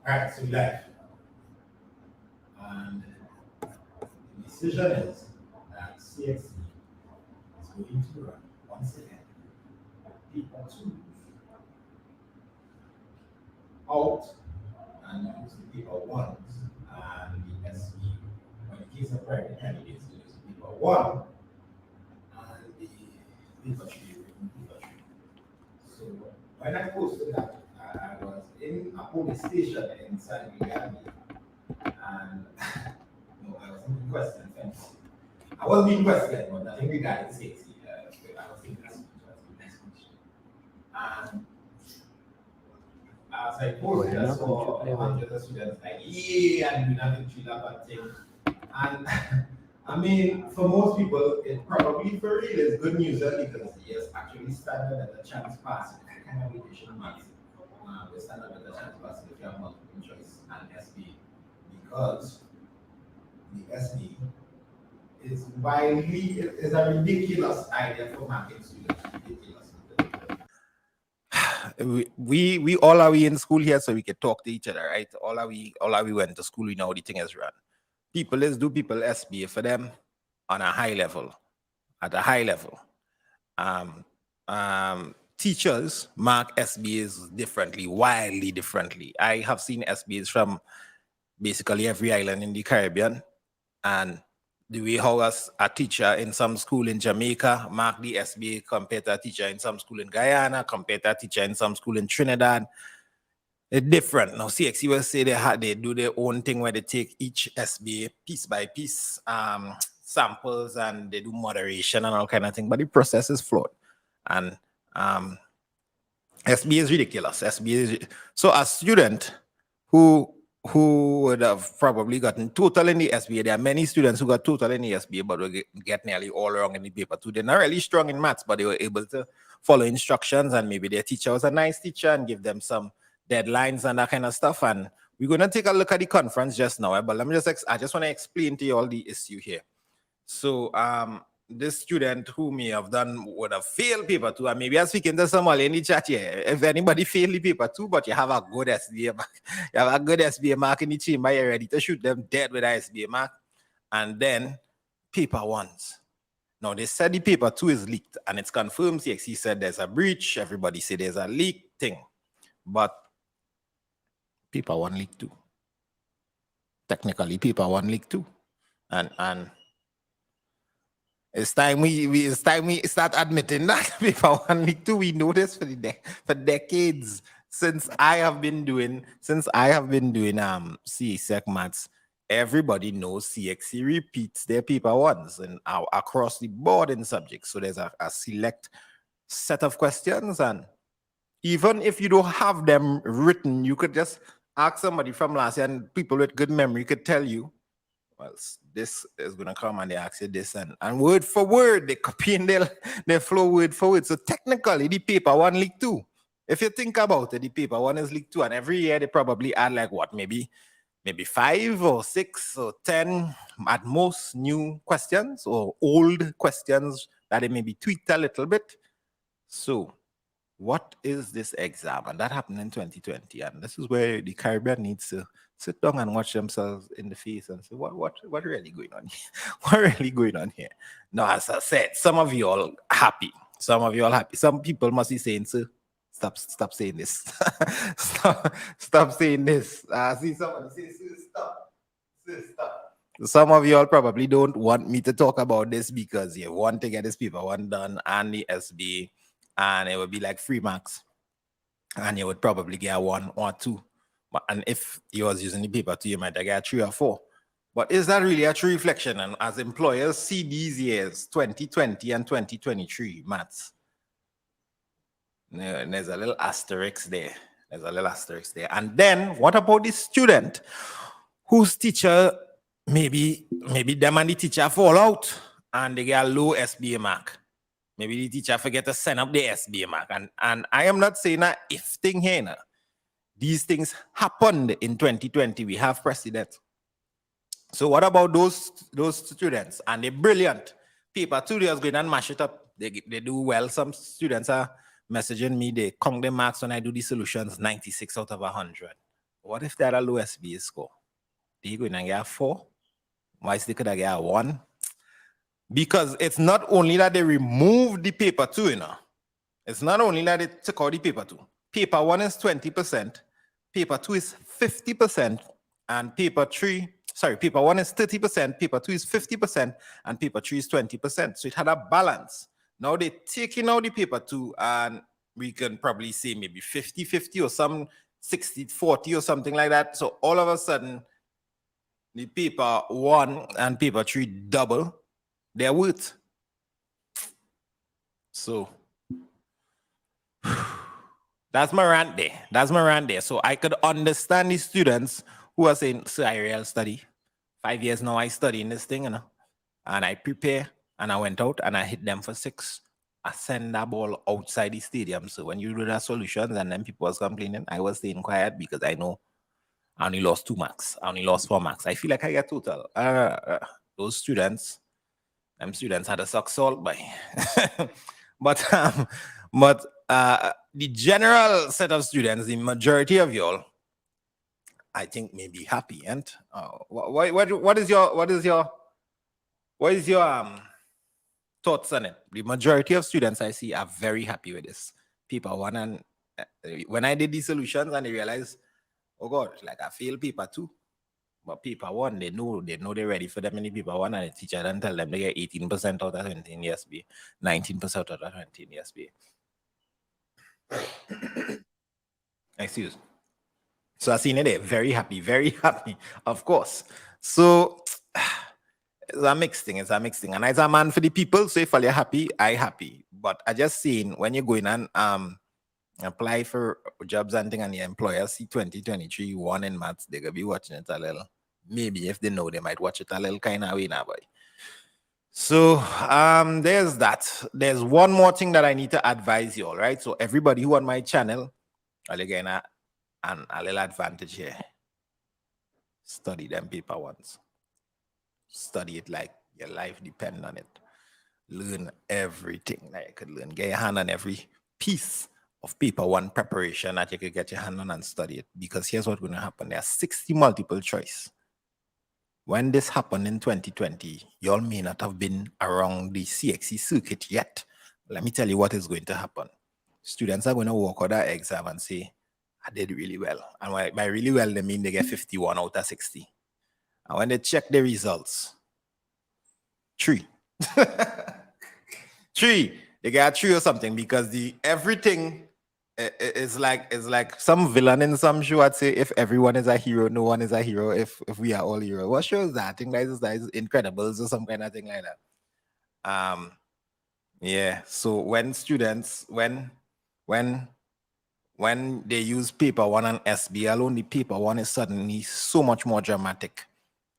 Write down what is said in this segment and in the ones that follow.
Alright, so we live. And the decision is that CSEC is going to run once again paper 2 out and use the paper 1s and the SB. When it case of private candidates, they use paper 1 and the paper 3, written paper 3. So when I posted that, I was in a police station inside the Gambia, and no, I wasn't being questioned. I was being questioned, but nothing regarding safety. I was in that speech, and as I posted, I saw hundreds of students like, yeah, and doing nothing to that thing. And I mean, for most people, it probably for real is good news because yes, actually standard at the chance passing kind of education maths. The standard at the chance passing if you have multiple choice and SBA because the SBA is a ridiculous idea for market students. Ridiculous. We all are we in school here so we can talk to each other, right? All are we went to school, we know how the thing is run. People SBA for them on a high level, at a high level. Teachers mark SBAs differently, wildly differently. I have seen SBAs from basically every island in the Caribbean, and the way how a teacher in some school in Jamaica mark the SBA compared to a teacher in some school in Guyana, compared to a teacher in some school in Trinidad, it's different. Now CXC will say they do their own thing where they take each SBA piece by piece, samples, and they do moderation and all kind of thing, but the process is flawed. And SBA is ridiculous. So a student who would have probably gotten total in the SBA, there are many students who got total in the SBA, but will get nearly all wrong in the paper too. They're not really strong in maths, but they were able to follow instructions, and maybe their teacher was a nice teacher and give them some deadlines and that kind of stuff. And we're going to take a look at the conference just now, but let me I just want to explain to you all the issue here. So this student who may have would have failed paper 2, and maybe I'm speaking to somebody in the chat here. If anybody failed the paper 2, but you have a good SBA mark, you have a good SBA mark in the chamber, you're ready to shoot them dead with an SBA mark, and then paper 1s. Now they said the paper 2 is leaked, and it's confirmed. CXC said there's a breach. Everybody said there's a leak thing, but paper 1 leaked too. Technically, paper 1 leaked too, and it's time we start admitting that paper 1 leaked too. We know this for decades since I have been doing CSEC Maths. Everybody knows CXC repeats their paper 1s and across the board in subjects. So there's a select set of questions, and even if you don't have them written, you could just ask somebody from last year, and people with good memory could tell you, well, this is going to come and they ask you this, and word for word, they copy and they flow word for word. So technically, the paper 1 leaked too. If you think about it, the paper 1 is leaked too, and every year they probably add like what, maybe 5 or 6 or 10 at most new questions or old questions that they maybe tweaked a little bit. So what is this exam? And that happened in 2020, and this is where the Caribbean needs to sit down and watch themselves in the face and say, what really going on here? What really going on here? Now, as I said, some of you all happy. Some people must be saying, so stop saying this. stop saying this. See somebody say, stop. Some of you all probably don't want me to talk about this because you want to get this paper 1 done and the SBA, and it would be like 3 marks, and you would probably get a 1 or 2. And if you was using the paper 2, you might get a 3 or 4. But is that really a true reflection? And as employers see these years, 2020 and 2023 maths, there's a little asterisk there. And then what about the student whose teacher, maybe them and the teacher fall out and they get a low SBA mark? Maybe the teacher forget to send up the SBA mark. And I am not saying that if thing here. Now. These things happened in 2020. We have precedent. So what about those students? And they're brilliant. Paper 2, they was going and mash it up. They do well. Some students are messaging me. They count their marks when I do the solutions, 96 out of 100. what if they had a low SBA score? They going to get 4? Why is they could get 1? Because it's not only that they removed the paper 2, you know. It's not only that they took out the paper 2. Paper 1 is 20%, paper 2 is 50%, and paper 1 is 30%, paper 2 is 50%, and paper 3 is 20%. So it had a balance. Now they're taking out the paper 2, and we can probably say maybe 50-50 or some 60-40 or something like that. So all of a sudden, the paper 1 and paper 3 double their worth. So that's my rant there. So I could understand the students who are saying, so I real study. 5 years now I study in this thing, you know, and I prepare, and I went out and I hit them for 6. I send that ball outside the stadium. So when you do that solutions and then people was complaining, I was staying quiet because I know I only lost 2 marks. I only lost 4 marks. I feel like I get total. Those students, them students had a suck salt by. but the general set of students, the majority of y'all, I think may be happy. And what is your thoughts on it? The majority of students I see are very happy with this paper 1, and when I did these solutions and they realized, oh God, like I failed paper 2, but paper 1, they know they're ready for them in the paper 1, and the teacher then tell them they get 18% out of 20 in the SBA, 19% out of 20 in the SBA. Excuse. So I seen it there, very happy, of course. So it's a mixed thing. And as a man for the people, so if you're happy, I happy. But I just seen when you're going and apply for jobs and things, and the employer see 2023 1 in maths, they're gonna be watching it a little. Maybe if they know, they might watch it a little kind of way now, boy. So there's that. There's one more thing that I need to advise you all, right? So everybody who on my channel, again, and a little advantage here. Study them paper 1s. Study it like your life depends on it. Learn everything that you could learn. Get your hand on every piece of paper 1 preparation that you could get your hand on and study it. Because here's what's going to happen. There are 60 multiple choice. When this happened in 2020, y'all may not have been around the CXC circuit yet. Let me tell you what is going to happen. Students are going to walk out that exam and say, I did really well. And by really well, they mean they get 51 out of 60. And when they check the results, 3. 3. They get 3 or something, because everything is like some villain in some show. I'd say if everyone is a hero, no one is a hero. If we are all heroes. What show is that? I think that is Incredibles or some kind of thing like that. Yeah. So when students, when they use paper 1 and SB alone, the paper 1 is suddenly so much more dramatic.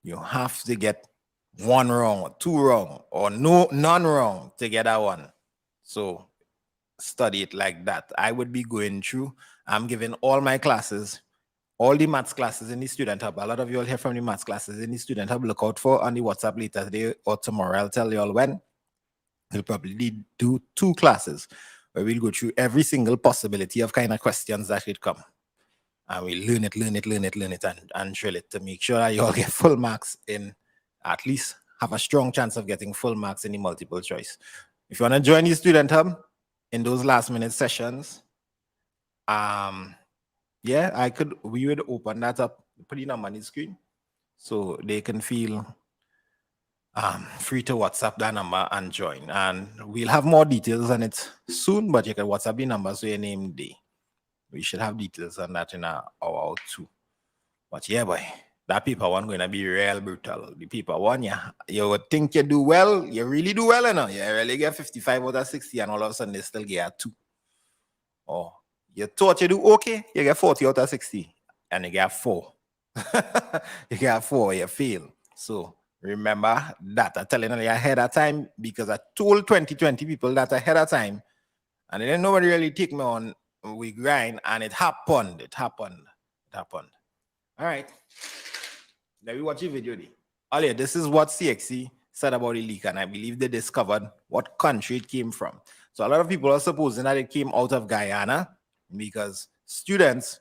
You have to get 1 wrong, or 2 wrong, or none wrong to get that 1. So study it like that. I would be going through, I'm giving all my classes, all the maths classes in the student hub. A lot of you all hear from the maths classes in the student hub. Look out for on the WhatsApp later today or tomorrow. I'll tell you all when. We'll probably do 2 classes where we'll go through every single possibility of kind of questions that could come. And we learn it, and drill it to make sure that you all get full marks in, at least have a strong chance of getting full marks in the multiple choice. If you want to join the student hub in those last minute sessions, yeah, we would open that up, put the number on the screen so they can feel free to WhatsApp that number and join. And we'll have more details on it soon, but you can WhatsApp the number so your name day. We should have details on that in an hour or 2. But yeah, boy, that paper 1 going to be real brutal. The paper 1, yeah, you would think you do well, you really do well, you know. You really get 55 out of 60, and all of a sudden they still get a 2. Or you thought you do okay, you get 40 out of 60, and you get 4. You get 4, you fail. So remember that. I'm telling you ahead of time, because I told 2020 people that ahead of time, and then nobody really take me on. We grind, and it happened. All right. Now we watch the video. Earlier, this is what CXC said about the leak, and I believe they discovered what country it came from. So a lot of people are supposing that it came out of Guyana, because students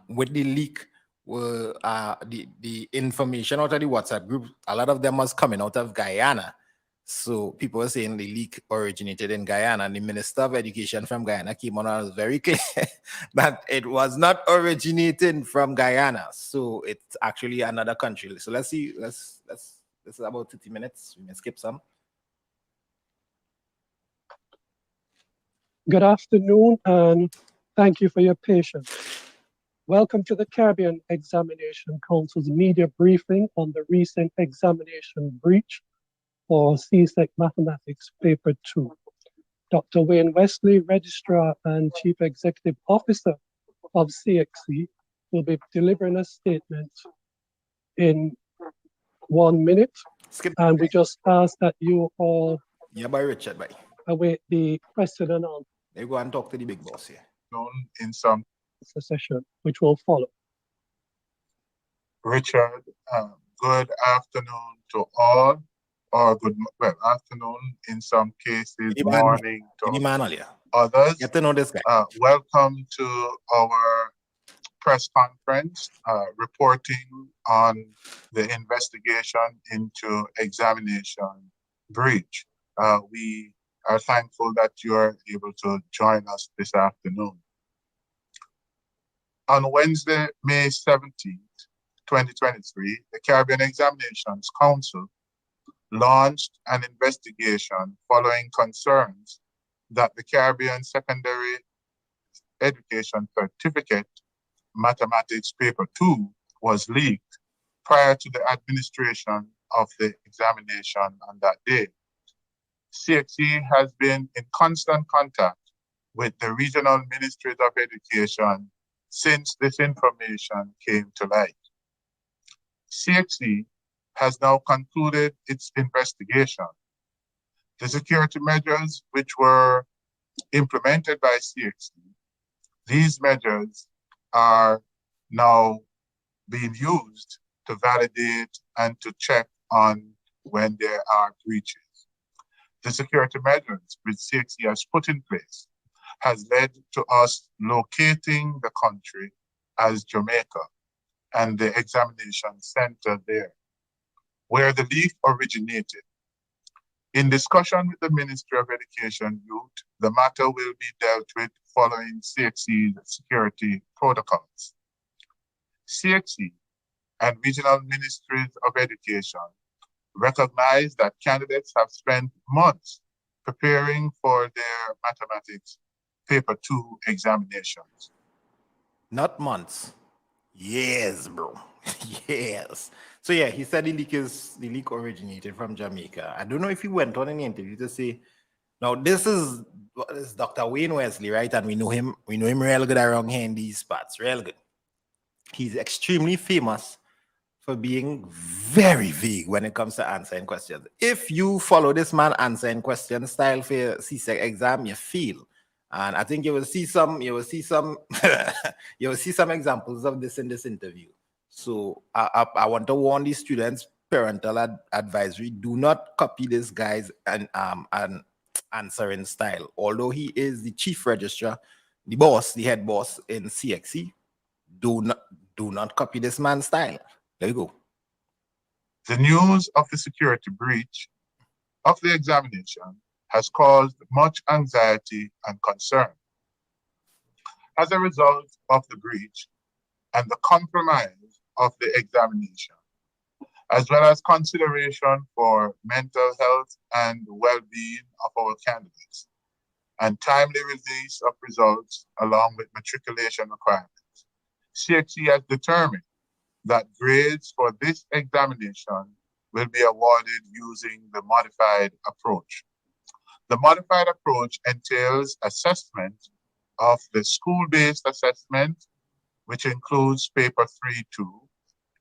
with the leak, the information out of the WhatsApp group, a lot of them was coming out of Guyana. So people were saying the leak originated in Guyana, and the Minister of Education from Guyana came on and was very clear that it was not originating from Guyana. So it's actually another country. So let's see, this is about 30 minutes. We may skip some. Good afternoon, and thank you for your patience. Welcome to the Caribbean Examination Council's media briefing on the recent examination breach for CSEC Mathematics Paper 2. Dr. Wayne Wesley, Registrar and Chief Executive Officer of CXC, will be delivering a statement in 1 minute. And we just ask that you all by Richard, bye. Await the question and answer. They go and talk to the big boss here. In some Session, which will follow. Richard, good afternoon to all, or well, afternoon in some cases, morning to others. Get to know this guy. Welcome to our press conference reporting on the investigation into examination breach. We are thankful that you are able to join us this afternoon. On Wednesday, May 17th, 2023, the Caribbean Examinations Council launched an investigation following concerns that the Caribbean Secondary Education Certificate Mathematics Paper 2 was leaked prior to the administration of the examination on that day. CXE has been in constant contact with the regional ministries of education since this information came to light. CXE has now concluded its investigation. The security measures which were implemented by CXE, these measures are now being used to validate and to check on when there are breaches. The security measures which CXE has put in place has led to us locating the country as Jamaica and the examination center there, where the leak originated. In discussion with the Ministry of Education Youth, the matter will be dealt with following CXE's security protocols. CXE and regional ministries of education recognize that candidates have spent months preparing for their mathematics Paper 2 examinations. Not months. Years, bro. Yes. So yeah, he said the leak originated from Jamaica. I don't know if he went on any interview to say, now this is Dr. Wayne Wesley, right? And we know him real good around here in these spots, real good. He's extremely famous for being very vague when it comes to answering questions. If you follow this man answering question style for your CSEC exam, you feel. And I think you will see some examples of this in this interview. So I want to warn the students, parental advisory, do not copy this guy's answering style. Although he is the chief registrar, the boss, the head boss in CXE, do not copy this man's style. There you go. The news of the security breach of the examination has caused much anxiety and concern. As a result of the breach and the compromise of the examination, as well as consideration for mental health and well-being of our candidates, and timely release of results along with matriculation requirements, CXE has determined that grades for this examination will be awarded using the modified approach. The modified approach entails assessment of the school-based assessment, which includes paper 3-2,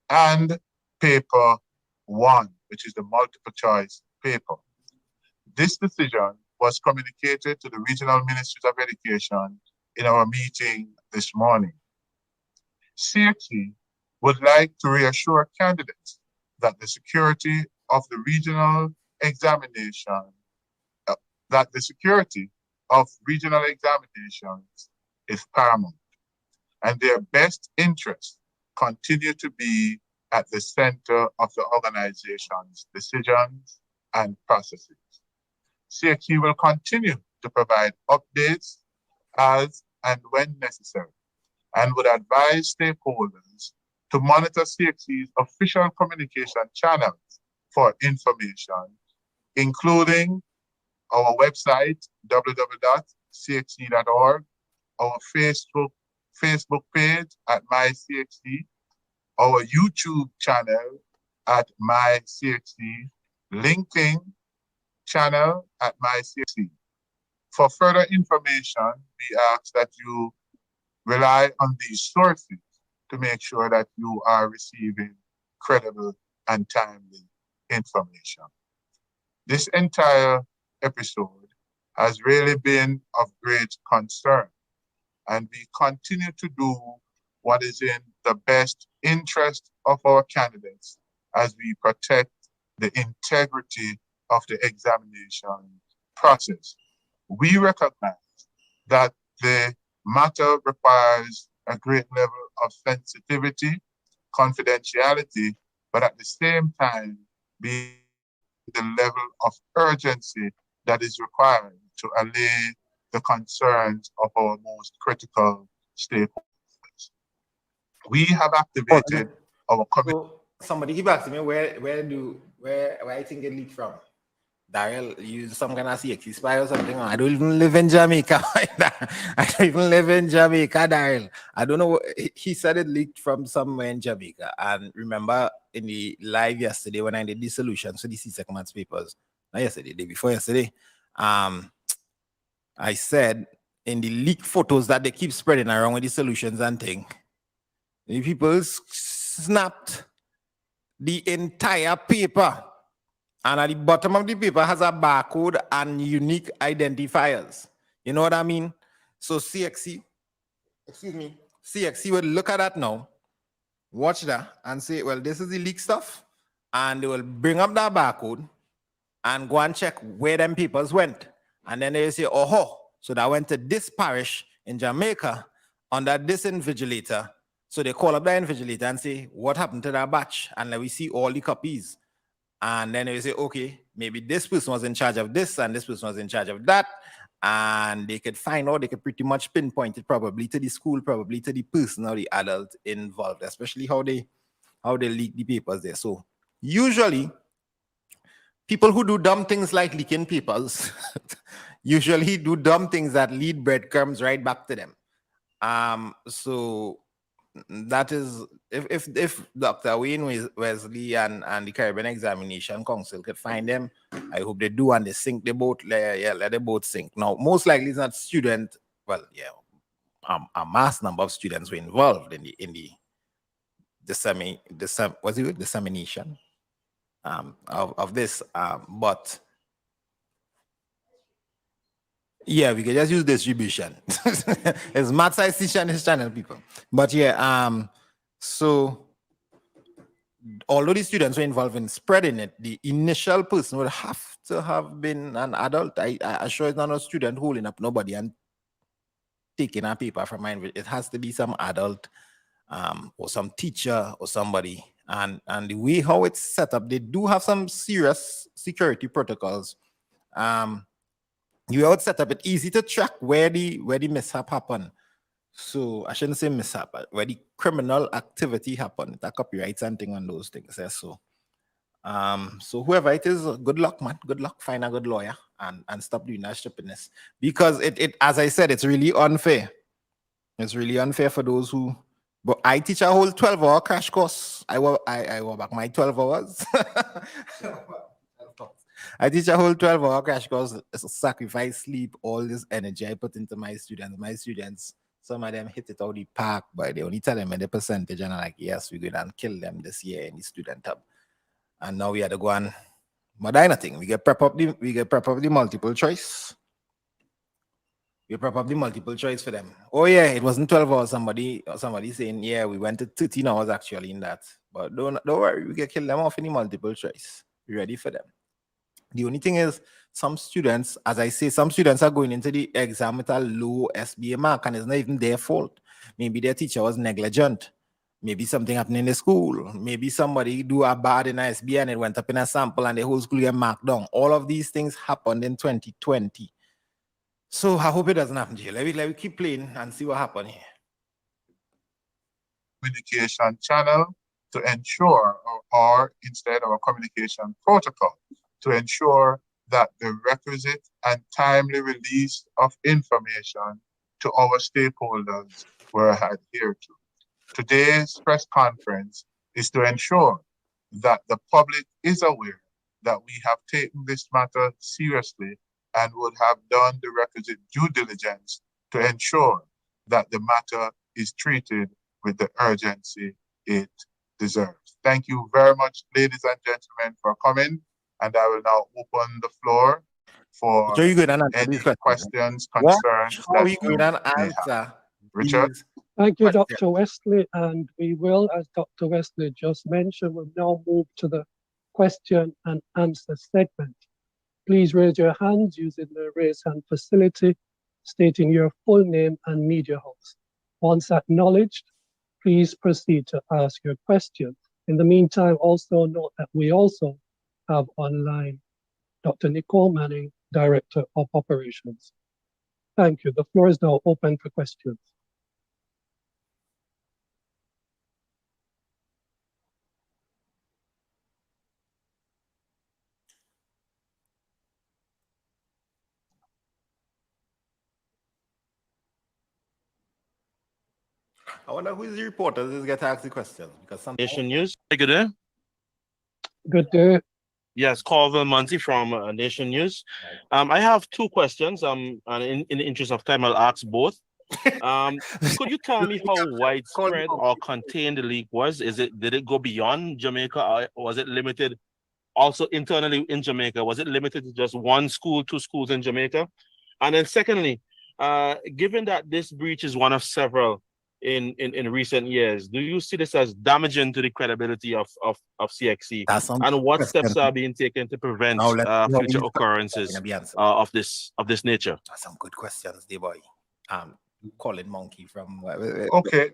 and paper 1, which is the multiple choice paper. This decision was communicated to the regional ministries of education in our meeting this morning. CXE would like to reassure candidates that the security of the regional examination is paramount, and their best interests continue to be at the center of the organization's decisions and processes. CXC will continue to provide updates as and when necessary, and would advise stakeholders to monitor CXC's official communication channels for information, including our website, www.cxc.org, our Facebook page at MyCXC, our YouTube channel at MyCXC, LinkedIn channel at MyCXC. For further information, we ask that you rely on these sources to make sure that you are receiving credible and timely information. This entire episode has really been of great concern, and we continue to do what is in the best interest of our candidates as we protect the integrity of the examination process. We recognize that the matter requires a great level of sensitivity, confidentiality, but at the same time, be the level of urgency that is required to allay the concerns of our most critical stakeholders. We have activated our committee. So somebody keep asking me where I think it leaked from. Daryl, you some kind of CXC spy or something? I don't even live in Jamaica. I don't even live in Jamaica, Daryl. I don't know. He said it leaked from somewhere in Jamaica. And remember in the live yesterday when I did the solutions for the CSEC Maths papers, not yesterday, the day before yesterday, I said in the leaked photos that they keep spreading around with the solutions and thing, the people snapped the entire paper. And at the bottom of the paper has a barcode and unique identifiers. You know what I mean? So CXC will look at that now, watch that and say, well, this is the leak stuff. And they will bring up that barcode and go and check where them papers went. And then they say, oh, so that went to this parish in Jamaica under this invigilator. So they call up the invigilator and say, what happened to that batch? And then we see all the copies. And then they say, okay, maybe this person was in charge of this and this person was in charge of that. And they could find out, they could pretty much pinpoint it probably to the school, probably to the person or the adult involved, especially how they leak the papers there. So usually people who do dumb things like leaking papers usually do dumb things that lead breadcrumbs right back to them. So that is, if Dr. Wayne Wesley and the Caribbean Examination Council could find them, I hope they do, and they sink the boat. Let the boat sink. Now, most likely it's not student. Well, yeah, a mass number of students were involved in the dissemination of this, but yeah, we can just use distribution. It's Maths SBA and his channel, people. But yeah, so although the students were involved in spreading it, the initial person would have to have been an adult. I assure it's not a student holding up nobody and taking a paper from mine. It has to be some adult or some teacher or somebody. And the way how it's set up, they do have some serious security protocols. You would set up it easy to track where the mishap happened. So I shouldn't say mishap, but where the criminal activity happened, the copyrights and thing on those things. So so whoever it is, good luck, man. Good luck. Find a good lawyer and stop doing that stupidness. Because it as I said, it's really unfair. It's really unfair for those who. But I teach a whole 12-hour crash course. I work back my 12 hours. I teach a whole 12-hour crash course, sacrifice sleep, all this energy I put into my students. My students, some of them hit it out the park, but they only tell them the percentage, and I'm like, yes, we're going to kill them this year in the student hub. And now we had to go and modify nothing. We get prep up the multiple choice. We prep up the multiple choice for them. Oh yeah, it wasn't 12 hours. Somebody saying, yeah, we went to 13 hours actually in that. But don't worry, we can kill them off in the multiple choice. We're ready for them. The only thing is, some students, as I say, some students are going into the exam with a low SBA mark, and it's not even their fault. Maybe their teacher was negligent. Maybe something happened in the school. Maybe somebody do a bad in SBA and it went up in a sample and the whole school get marked down. All of these things happened in 2020. So I hope it doesn't happen to you. Let me keep playing and see what happens here. Communication channel to ensure, or instead of a communication protocol, to ensure that the requisite and timely release of information to our stakeholders were adhered to. Today's press conference is to ensure that the public is aware that we have taken this matter seriously and would have done the requisite due diligence to ensure that the matter is treated with the urgency it deserves. Thank you very much, ladies and gentlemen, for coming. And I will now open the floor for any questions, concerns How that you you going to may answer? have. Richard? Thank you, Dr. Wesley. And we will, as Dr. Wesley just mentioned, we'll now move to the question and answer segment. Please raise your hands using the raise hand facility, stating your full name and media house. Once acknowledged, please proceed to ask your question. In the meantime, also note that we also have online Dr. Nicole Manning, Director of Operations. Thank you. The floor is now open for questions. I wonder who is the reporter that get to ask the questions, because some Nation News. Hey, good day. Good day. Yes, Colvin Muncie from Nation News. I have two questions. And in the interest of time, I'll ask both. Could you tell me how widespread or contained the leak was? Did it go beyond Jamaica, or was it limited also internally in Jamaica? Was it limited to just one school, two schools in Jamaica? And then secondly, given that this breach is one of several in recent years, do you see this as damaging to the credibility of CXC? And what steps are being taken to prevent future occurrences of this nature? That's some good questions, dear boy. Colin Monkey from Okay,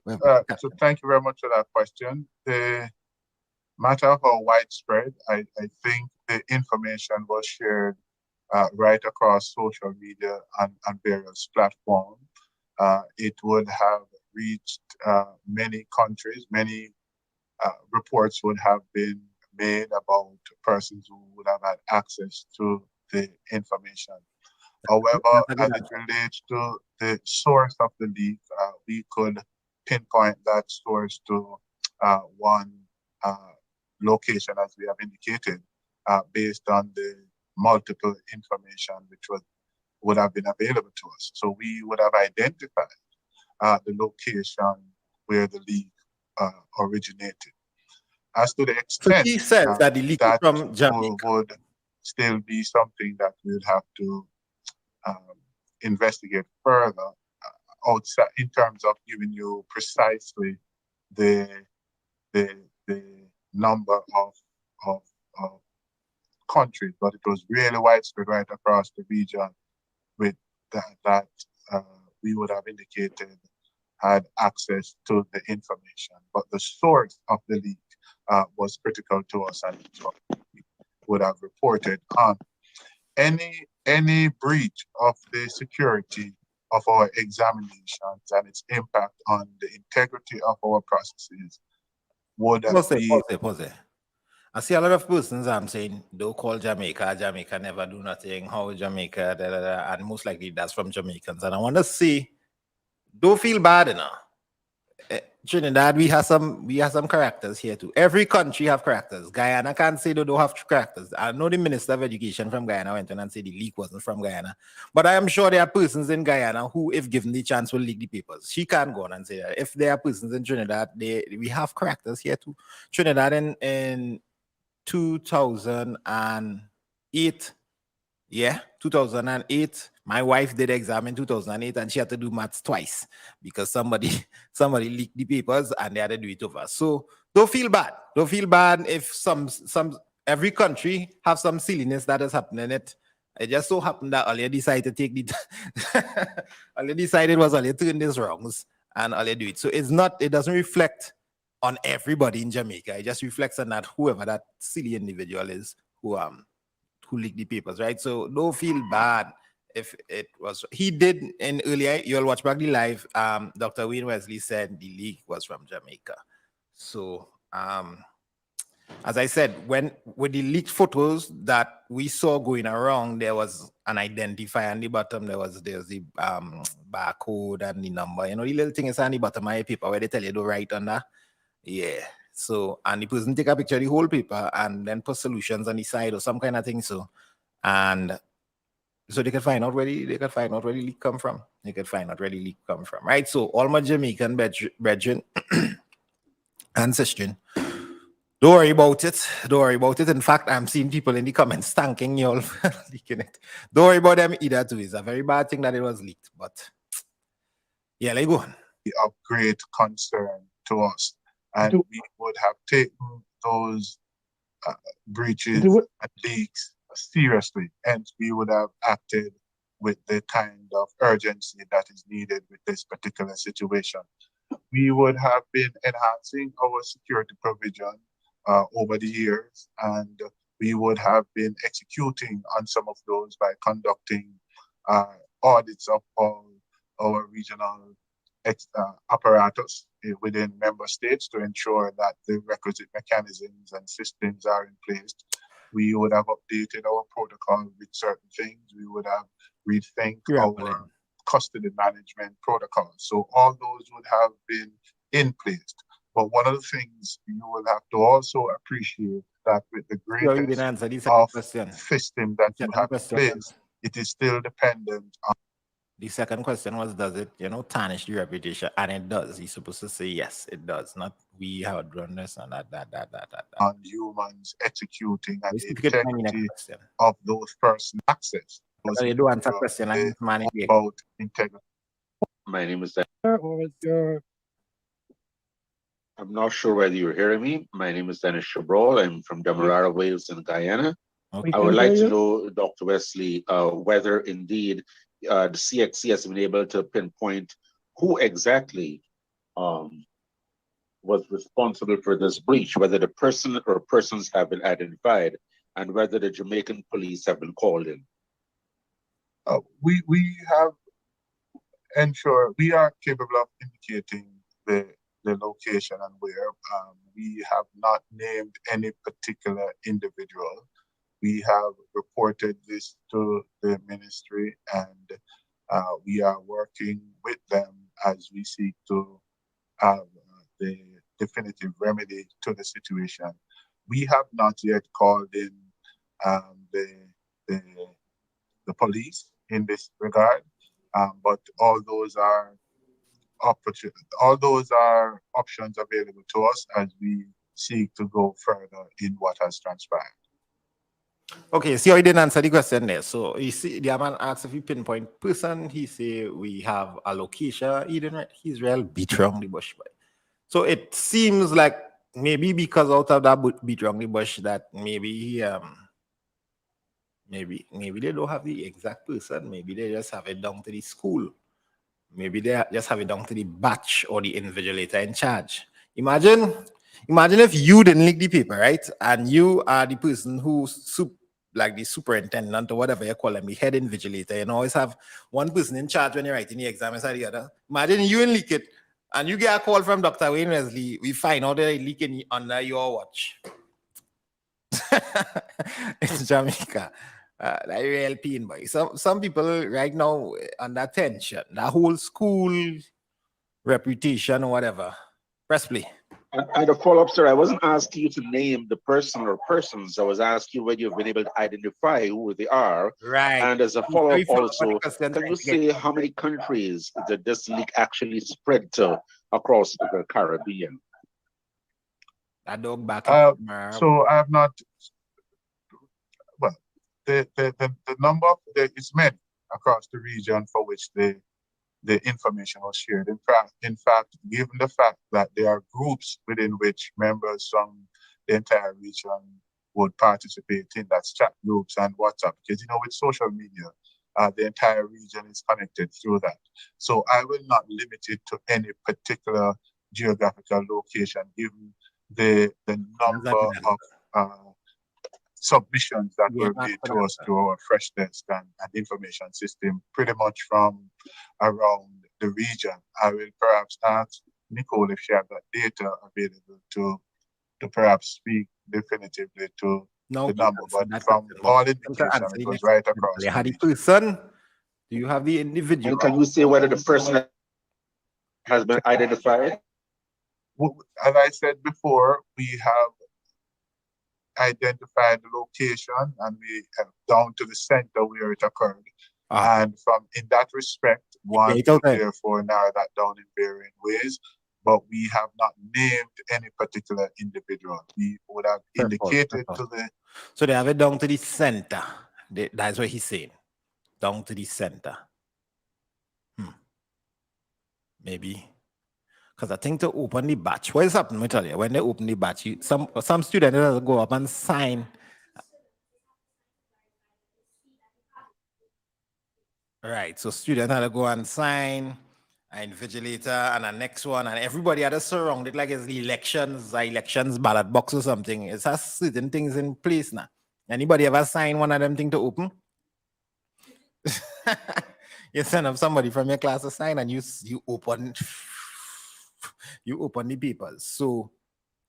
so thank you very much for that question. The matter of how widespread, I think the information was shared right across social media and various platforms. It would have reached many countries. Many reports would have been made about persons who would have had access to the information. However, as it relates to the source of the leak, we could pinpoint that source to one location, as we have indicated, based on the multiple information which would have been available to us. So we would have identified the location where the leak originated. As to the extent, so he says that the leak from Jamaica would still be something that we would have to investigate further outside, in terms of giving you precisely the number of countries, but it was really widespread right across the region, with that we would have indicated had access to the information. But the source of the leak was critical to us, and so we would have reported on any breach of the security of our examinations and its impact on the integrity of our processes would have Pause. I see a lot of persons saying, don't call Jamaica. Jamaica never do nothing. How Jamaica, and most likely that's from Jamaicans. And I want to say, don't feel bad enough. Trinidad, we have some characters here too. Every country have characters. Guyana can't say they don't have characters. I know the Minister of Education from Guyana went in and said the leak wasn't from Guyana. But I am sure there are persons in Guyana who, if given the chance, will leak the papers. She can't go on and say that. If there are persons in Trinidad, we have characters here too. Trinidad in 2008. Yeah, 2008. My wife did exam in 2008 and she had to do maths twice because somebody leaked the papers and they had to do it over. So don't feel bad. Don't feel bad if every country have some silliness that is happening. It just so happened that all you decided to take the all you decided was all you turn this wrongs and all they do it. So it doesn't reflect on everybody in Jamaica. It just reflects on that whoever that silly individual is who leaked the papers, right? So don't feel bad if it was he did in earlier. You'll watch back the live. Dr. Wayne Wesley said the leak was from Jamaica. So as I said, with the leaked photos that we saw going around, there was an identifier on the bottom. There's the barcode and the number. You know, the little thing is on the bottom of the paper where they tell you to write on that. Yeah. So, and the person take a picture of the whole paper and then put solutions on the side or some kind of thing. So, and so they can find out where the leak come from. They can find out where the leak come from, right? So all my Jamaican brethren and sisters, don't worry about it. Don't worry about it. In fact, I'm seeing people in the comments thanking you all for leaking it. Don't worry about them either too. It's a very bad thing that it was leaked, but yeah, let's go on. Of great concern to us, and we would have taken those breaches and leaks seriously, and we would have acted with the kind of urgency that is needed with this particular situation. We would have been enhancing our security provision over the years, and we would have been executing on some of those by conducting audits of all our regional apparatus within member states to ensure that the requisite mechanisms and systems are in place. We would have updated our protocol with certain things. We would have rethink our custody management protocols. So all those would have been in place. But one of the things you will have to also appreciate that with the greatest system that you have in place, it is still dependent on. The second question was, does it, tarnish the reputation? And it does. He's supposed to say yes, it does. Not we have done this and that. On humans executing and the integrity of those person access. You do answer question about integrity. My name is or is your I'm not sure whether you're hearing me. My name is Dennis Chabrol. I'm from Demerara, Wales, in Guyana. Okay. I would like to know, Dr. Wesley, whether indeed the CXC has been able to pinpoint who exactly was responsible for this breach, whether the person or persons have been identified, and whether the Jamaican police have been called in. We have ensured we are capable of indicating the location and where. We have not named any particular individual. We have reported this to the ministry, and we are working with them as we seek to have the definitive remedy to the situation. We have not yet called in the police in this regard, but all those are options available to us as we seek to go further in what has transpired. Okay, see how he didn't answer the question there. So you see, the man asked if you pinpoint person, he say we have a location. He didn't. He's real beat around the bush, boy. So it seems like maybe because out of that beat around the bush that maybe maybe they don't have the exact person. Maybe they just have it down to the school. Maybe they just have it down to the batch or the invigilator in charge. Imagine if you didn't leak the paper, right? And you are the person who like the superintendent or whatever you call them, the head invigilator. You always have one person in charge when you're writing the exam inside the other. Imagine you didn't leak it and you get a call from Dr. Wayne Wesley. We find out that they're leaking under your watch. It's Jamaica. That real pain, boy. Some people right now under tension. The whole school reputation or whatever. Press play. And a follow-up, sir, I wasn't asking you to name the person or persons. I was asking whether you've been able to identify who they are. Right. And as a follow-up also, can you say how many countries did this leak actually spread to across the Caribbean? That dog back. So I have not. Well, the number is many across the region for which the information was shared. In fact, given the fact that there are groups within which members from the entire region would participate in, that's chat groups and WhatsApp, because with social media, The entire region is connected through that. So I will not limit it to any particular geographical location, given the number of submissions that were made to us through our fresh desk and information system, pretty much from around the region. I will perhaps ask Nicole if she has that data available to perhaps speak definitively to the number, but from all indication, it was right across the region. Person, do you have the individual? And can you say whether the person has been identified? As I said before, we have identified the location and we have down to the center where it occurred. And from in that respect, one would therefore narrow that down in varying ways, but we have not named any particular individual. We would have indicated to the... So they have it down to the center. That's what he's saying. Down to the center. Maybe. Because I think to open the batch, what is happening, I tell you, when they open the batch, some students go up and sign. Right, so students had to go and sign, an invigilator, and the next one, and everybody had to surround it like it's elections, ballot box or something. It has certain things in place now. Anybody ever sign one of them things to open? You send up somebody from your class to sign, and you open the papers. So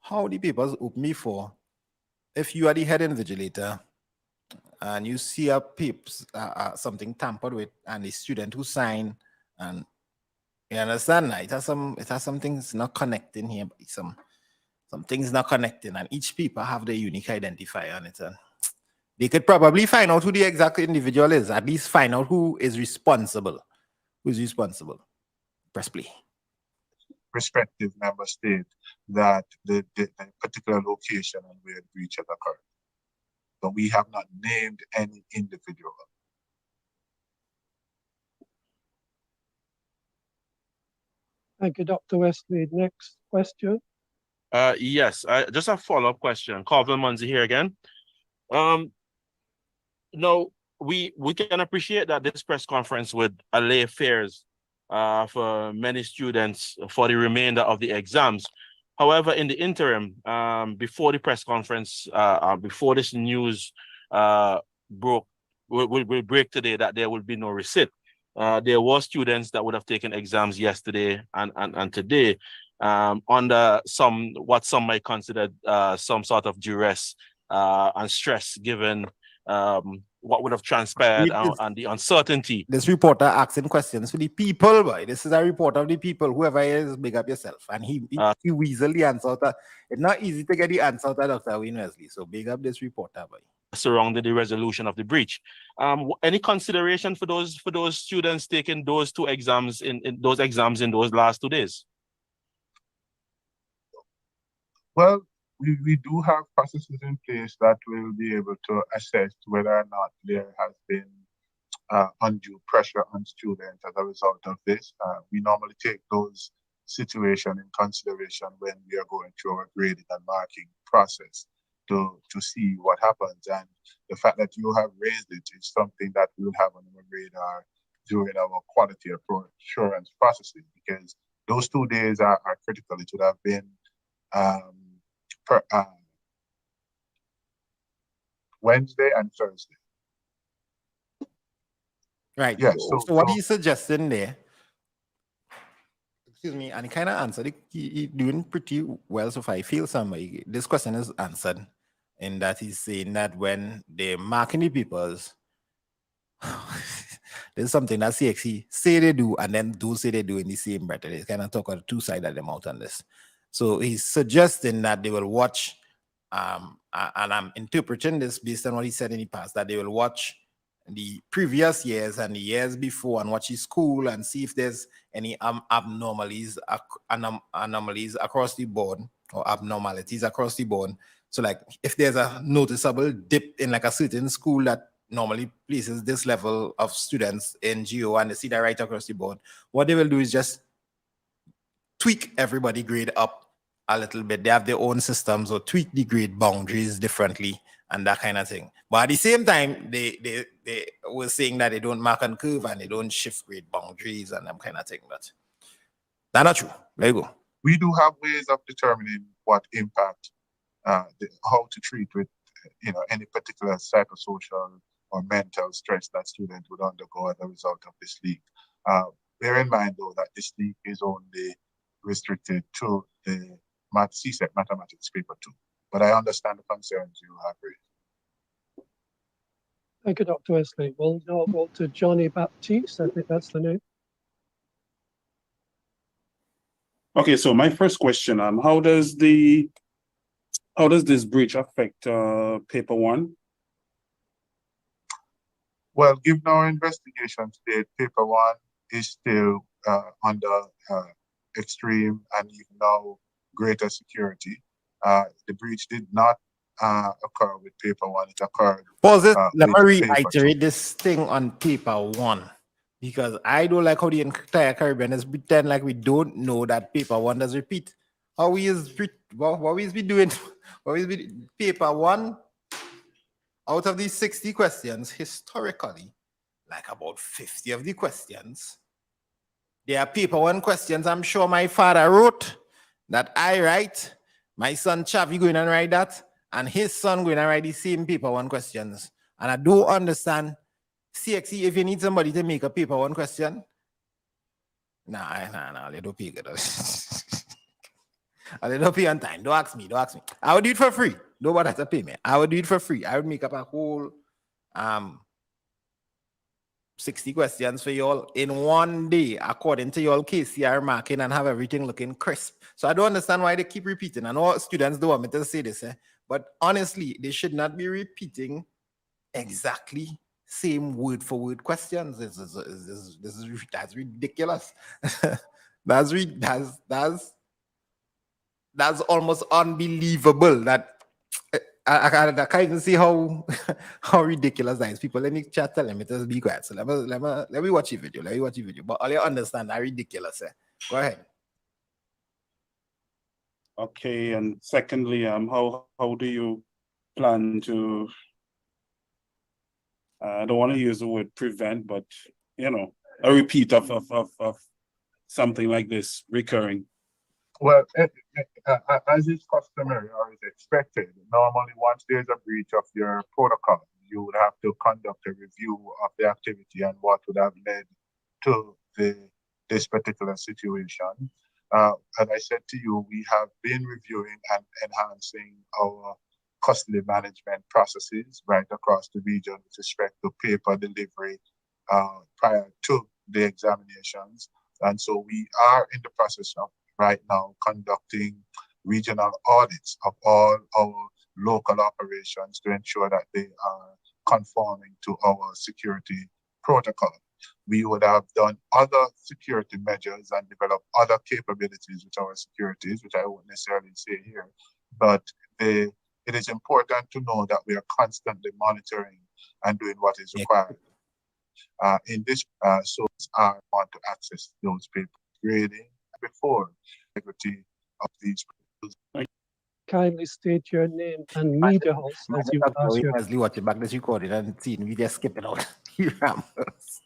how the papers open before? If you are the head invigilator and you see a papers, something tampered with, and the student who signed, and you understand that it has some things not connecting here, but some things not connecting, and each paper have their unique identifier on it. And they could probably find out who the exact individual is, at least find out who is responsible. Who's responsible? Press play. Respective member state that the particular location and where the breach has occurred. But we have not named any individual. Thank you, Dr. Wesley. Next question. Yes, just a follow-up question. Carvin Munzi here again. No, we can appreciate that this press conference would allay fears for many students for the remainder of the exams. However, in the interim, before the press conference, before this news will break today that there will be no receipt, there were students that would have taken exams yesterday and today under what some might consider some sort of duress and stress, given what would have transpired and the uncertainty. This reporter asking questions for the people, boy. This is a report of the people. Whoever is, big up yourself. And he weaseled the answer. It's not easy to get the answer to Dr. Wayne Wesley. So big up this reporter, boy. Surrounding the resolution of the breach. Any consideration for those students taking those two exams in those last 2 days? Well, we do have processes in place that will be able to assess whether or not there has been undue pressure on students as a result of this. We normally take those situations in consideration when we are going through our grading and marking process to see what happens. And the fact that you have raised it is something that we'll have on our radar during our quality assurance processes, because those 2 days are critical. It would have been Wednesday and Thursday. Right. Yeah, so what he's suggesting there, excuse me, and he kind of answered it. He doing pretty well so far. I feel somebody, this question is answered in that he's saying that when they're marking the papers, there's something that CXC say they do and then do say they do in the same breath. They kind of talk on the two sides of the mouth on this. So he's suggesting that they will watch, and I'm interpreting this based on what he said in the past, that they will watch the previous years and the years before and watch his school and see if there's any anomalies across the board or abnormalities across the board. So like if there's a noticeable dip in like a certain school that normally places this level of students in GO and they see that right across the board, what they will do is just tweak everybody grade up a little bit. They have their own systems or tweak the grade boundaries differently and that kind of thing. But at the same time, they were saying that they don't mark on curve and they don't shift grade boundaries and that kind of thing. But that's not true. There you go. We do have ways of determining what impact, how to treat with, any particular psychosocial or mental stress that students would undergo as a result of this leak. Bear in mind, though, that this leak is only restricted to the CSEC Mathematics Paper 2. But I understand the concerns you have raised. Thank you, Dr. Wesley. We'll now go to Johnny Baptiste. I think that's the name. Okay, so my first question, how does this breach affect paper 1? Well, given our investigation today, paper 1 is still under extreme and even now greater security. The breach did not occur with paper 1. It occurred. Pause it. Let me with paper reiterate 2. this thing on paper 1. Because I don't like how the entire Caribbean is pretend like we don't know that paper 1 does repeat. What we be doing? Paper 1, out of these 60 questions, historically, like about 50 of the questions, they are paper 1 questions I'm sure my father wrote, that I write, my son Chavi going and write that, and his son going and write the same paper 1 questions. And I do understand CXE, if you need somebody to make a paper 1 question, nah, they don't pay good. They don't pay on time. Don't ask me. I would do it for free. Nobody has to pay me. I would do it for free. I would make up a whole 60 questions for y'all in one day, according to y'all KCR marking, and have everything looking crisp. So I don't understand why they keep repeating. I know students don't want me to say this, but honestly, they should not be repeating exactly same word for word questions. That's ridiculous. that's almost unbelievable. That I can't even see how ridiculous that is. People, let me chat, tell them it is be quiet. So let me watch the video. But all you understand that ridiculous. Go ahead. Okay, and secondly, how do you plan to? I don't want to use the word prevent, but a repeat of something like this recurring. Well, as is customary or is expected, normally once there's a breach of your protocol, you would have to conduct a review of the activity and what would have led to this particular situation. As I said to you, we have been reviewing and enhancing our custody management processes right across the region with respect to paper delivery prior to the examinations. And so we are in the process of right now conducting regional audits of all our local operations to ensure that they are conforming to our security protocol. We would have done other security measures and developed other capabilities with our securities, which I won't necessarily say here, but it is important to know that we are constantly monitoring and doing what is required. In this source, I want to access those papers grading before integrity of these papers. Kindly state your name and media house as you ask your Wesley watch it back this recording and see we just skip it out. He rambles.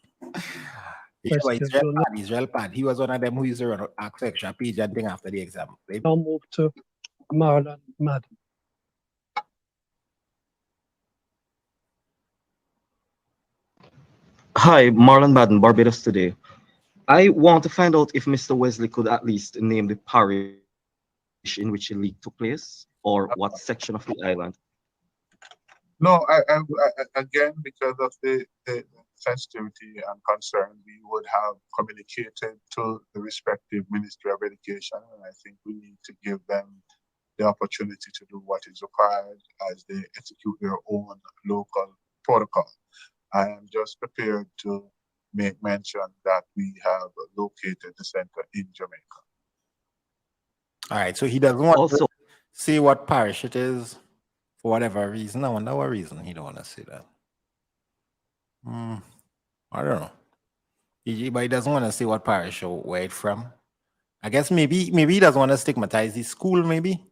Israel Pad. He was one of them who used to run ask extra page and thing after the exam. Now move to Marlon Madden. Hi, Marlon Madden, Barbados Today. I want to find out if Mr. Wesley could at least name the parish in which the leak took place, or what section of the island. No, again, because of the sensitivity and concern, we would have communicated to the respective Ministry of Education, and I think we need to give them the opportunity to do what is required as they execute their own local protocol. I am just prepared to make mention that we have located the center in Jamaica. All right, so he doesn't want to say what parish it is for whatever reason. I wonder what reason he don't want to say that. I don't know. But he doesn't want to say what parish or where it's from. I guess maybe he doesn't want to stigmatize the school, maybe.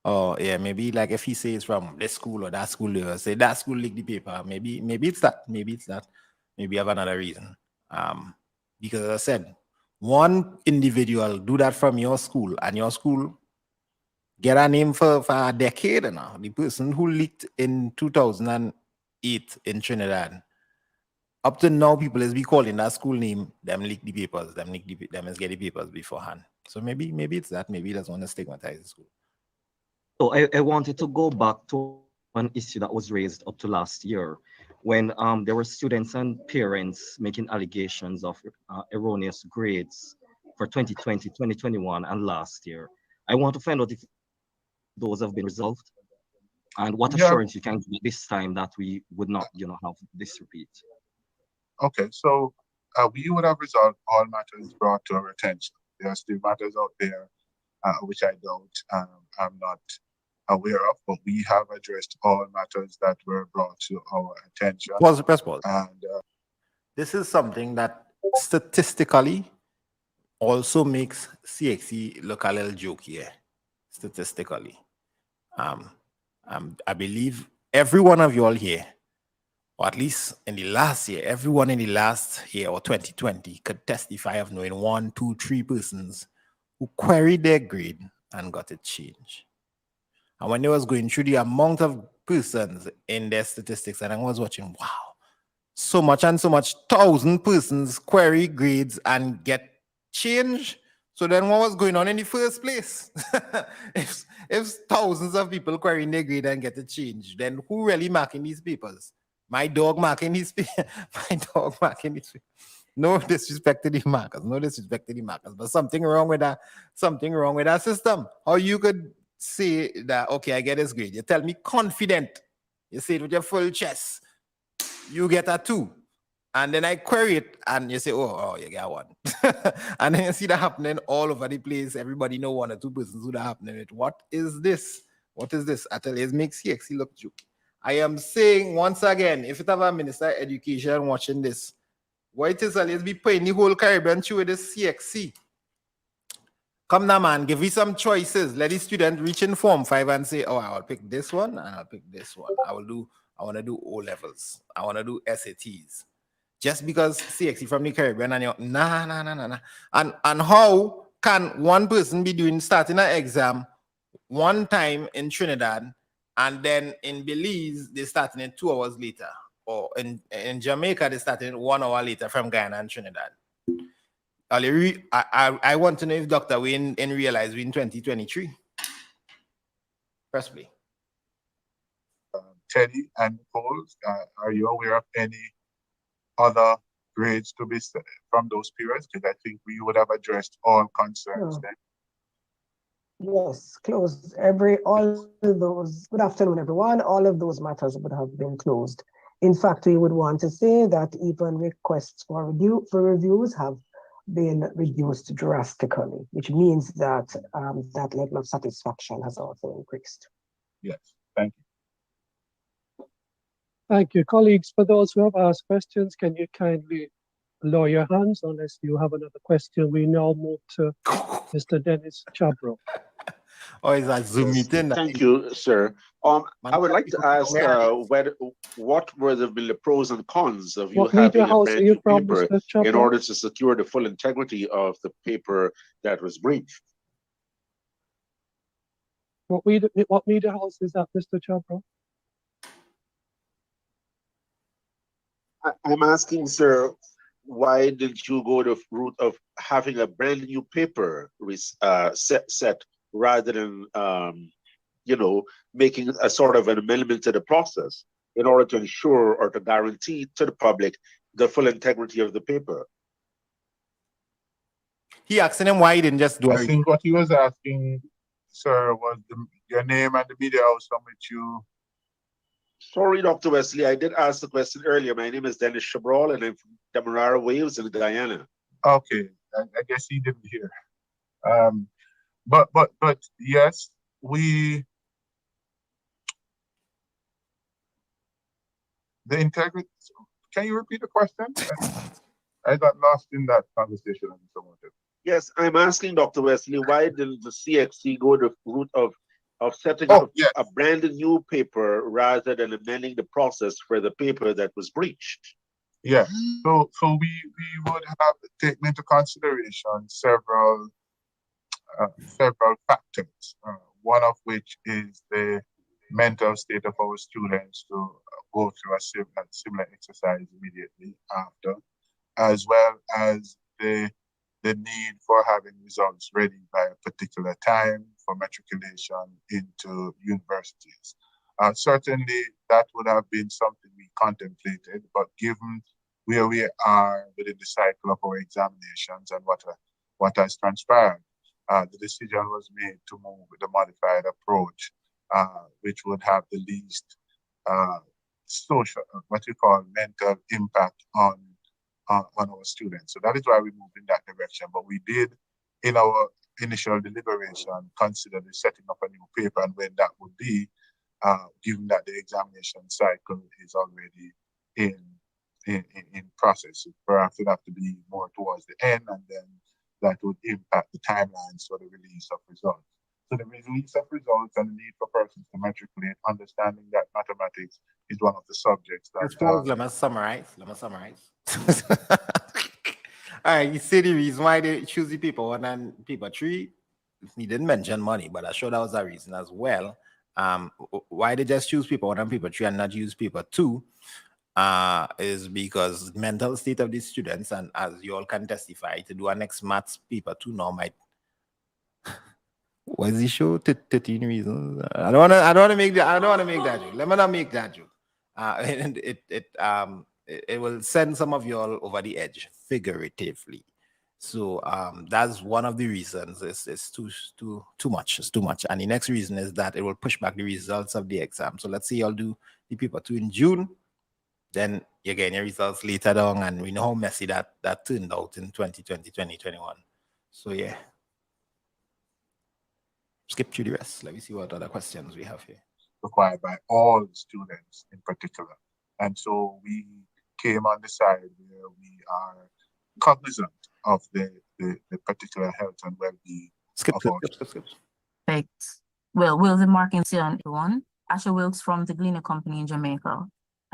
Or yeah, maybe like if he says from this school or that school, they'll say that school leaked the paper. Maybe it's that. Maybe it's that. Maybe you have another reason. Because as I said, one individual do that from your school, and your school get a name for a decade now. The person who leaked in 2008 in Trinidad, up to now, people is be calling that school name, them leak the papers, them is get the papers beforehand. So maybe it's that. Maybe he doesn't want to stigmatize the school. So I wanted to go back to an issue that was raised up to last year when there were students and parents making allegations of erroneous grades for 2020, 2021, and last year. I want to find out if those have been resolved and what Yeah. assurance you can give this time that we would not, have this repeat. Okay, so we would have resolved all matters brought to our attention. There are still matters out there which I doubt I'm not aware of, but we have addressed all matters that were brought to our attention. Pause, press pause. And This is something that statistically also makes CXC look a little jokey. Statistically, I believe every one of you all here, or at least in the last year, everyone in the last year or 2020 could testify of knowing 1, 2, 3 persons who queried their grade and got it changed. And when they was going through the amount of persons in their statistics, and I was watching, wow, so much and so much 1,000 persons query grades and get changed. So then what was going on in the first place? if thousands of people querying their grade and get it changed, then who really marking these papers? My dog marking his paper. My dog marking his paper. No disrespect to the markers, but something wrong with that system. How you could say that, okay, I get this grade. You tell me confident. You say it with your full chest. You get a 2. And then I query it and you say, oh, you get 1. And then you see that happening all over the place. Everybody know 1 or 2 persons who that happening with. What is this? I tell you, it makes CXC look jokey. I am saying once again, if you have a Minister of Education watching this, why it is let's be paying the whole Caribbean through with this CXC. Come now, man, give me some choices. Let the student reach in Form 5 and say, oh, I'll pick this one and I'll pick this one. I want to do O levels. I want to do SATs. Just because CXC from the Caribbean and you're nah. And how can one person be starting an exam one time in Trinidad and then in Belize they're starting it 2 hours later, or in Jamaica they're starting 1 hour later from Guyana and Trinidad? I want to know if Dr. Wayne realized we in 2023. Press play. Teddy and Nicole, are you aware of any other grades to be set from those periods? Because I think we would have addressed all concerns then. Yes, closed. All those, good afternoon, everyone. All of those matters would have been closed. In fact, we would want to say that even requests for reviews have been reduced drastically, which means that that level of satisfaction has also increased. Yes, thank you. Thank you. Colleagues, for those who have asked questions, can you kindly lower your hands unless you have another question? We now move to Mr. Dennis Chabro. Oh, is that Zoom meeting? Thank you, sir. I would like to ask what were the pros and cons of you What media having a house brand are you new from, paper Mr. Chabro? in order to secure the full integrity of the paper that was breached? What media house is that, Mr. Chabro? I'm asking, sir, why did you go the route of having a brand new paper set rather than, making a sort of an amendment to the process in order to ensure or to guarantee to the public the full integrity of the paper? He asking him why he didn't just do I it. think what he was asking, sir, was your name and the media house from which you... Sorry, Dr. Wesley, I did ask the question earlier. My name is Dennis Chabral and I'm from Demerara, Wales in Guyana. Okay, I guess he didn't hear. But yes, the integrity, can you repeat the question? I got lost in that conversation. Yes, I'm asking Dr. Wesley, why did the CXC go the route of of setting Oh, up yes. a brand new paper rather than amending the process for the paper that was breached. Yes. So we would have taken into consideration several factors. One of which is the mental state of our students to go through a similar exercise immediately after, as well as the need for having results ready by a particular time for matriculation into universities. Certainly, that would have been something we contemplated, but given where we are within the cycle of our examinations and what has transpired, the decision was made to move with the modified approach, which would have the least social, what we call mental impact on our students. So that is why we moved in that direction. But we did, in our initial deliberation, consider the setting of a new paper and when that would be, given that the examination cycle is already in process. Perhaps it would have to be more towards the end, and then that would impact the timelines for the release of results. So the release of results and the need for persons to matriculate, understanding that mathematics is one of the subjects that. Let me summarize. All right, you see the reason why they choose the paper 1 and paper 3. He didn't mention money, but I'm sure that was a reason as well. Why they just choose paper 1 and paper 3 and not use paper 2 is because mental state of the students, and as you all can testify, to do a next maths paper 2 now might. What is the show? 13 reasons. I don't want to make that joke. Let me not make that joke. And it will send some of you all over the edge figuratively. So that's one of the reasons. It's too much. It's too much. And the next reason is that it will push back the results of the exam. So let's say y'all do the paper 2 in June, then you get your results later on, and we know how messy that turned out in 2020, 2021. So yeah. Skip through the rest. Let me see what other questions we have here. Required by all students in particular. And so we came on the side where we are cognizant of the particular health and well-being of our students. Perfect. Well, will the markings on one? Asha Wilkes from the Gleaner Company in Jamaica.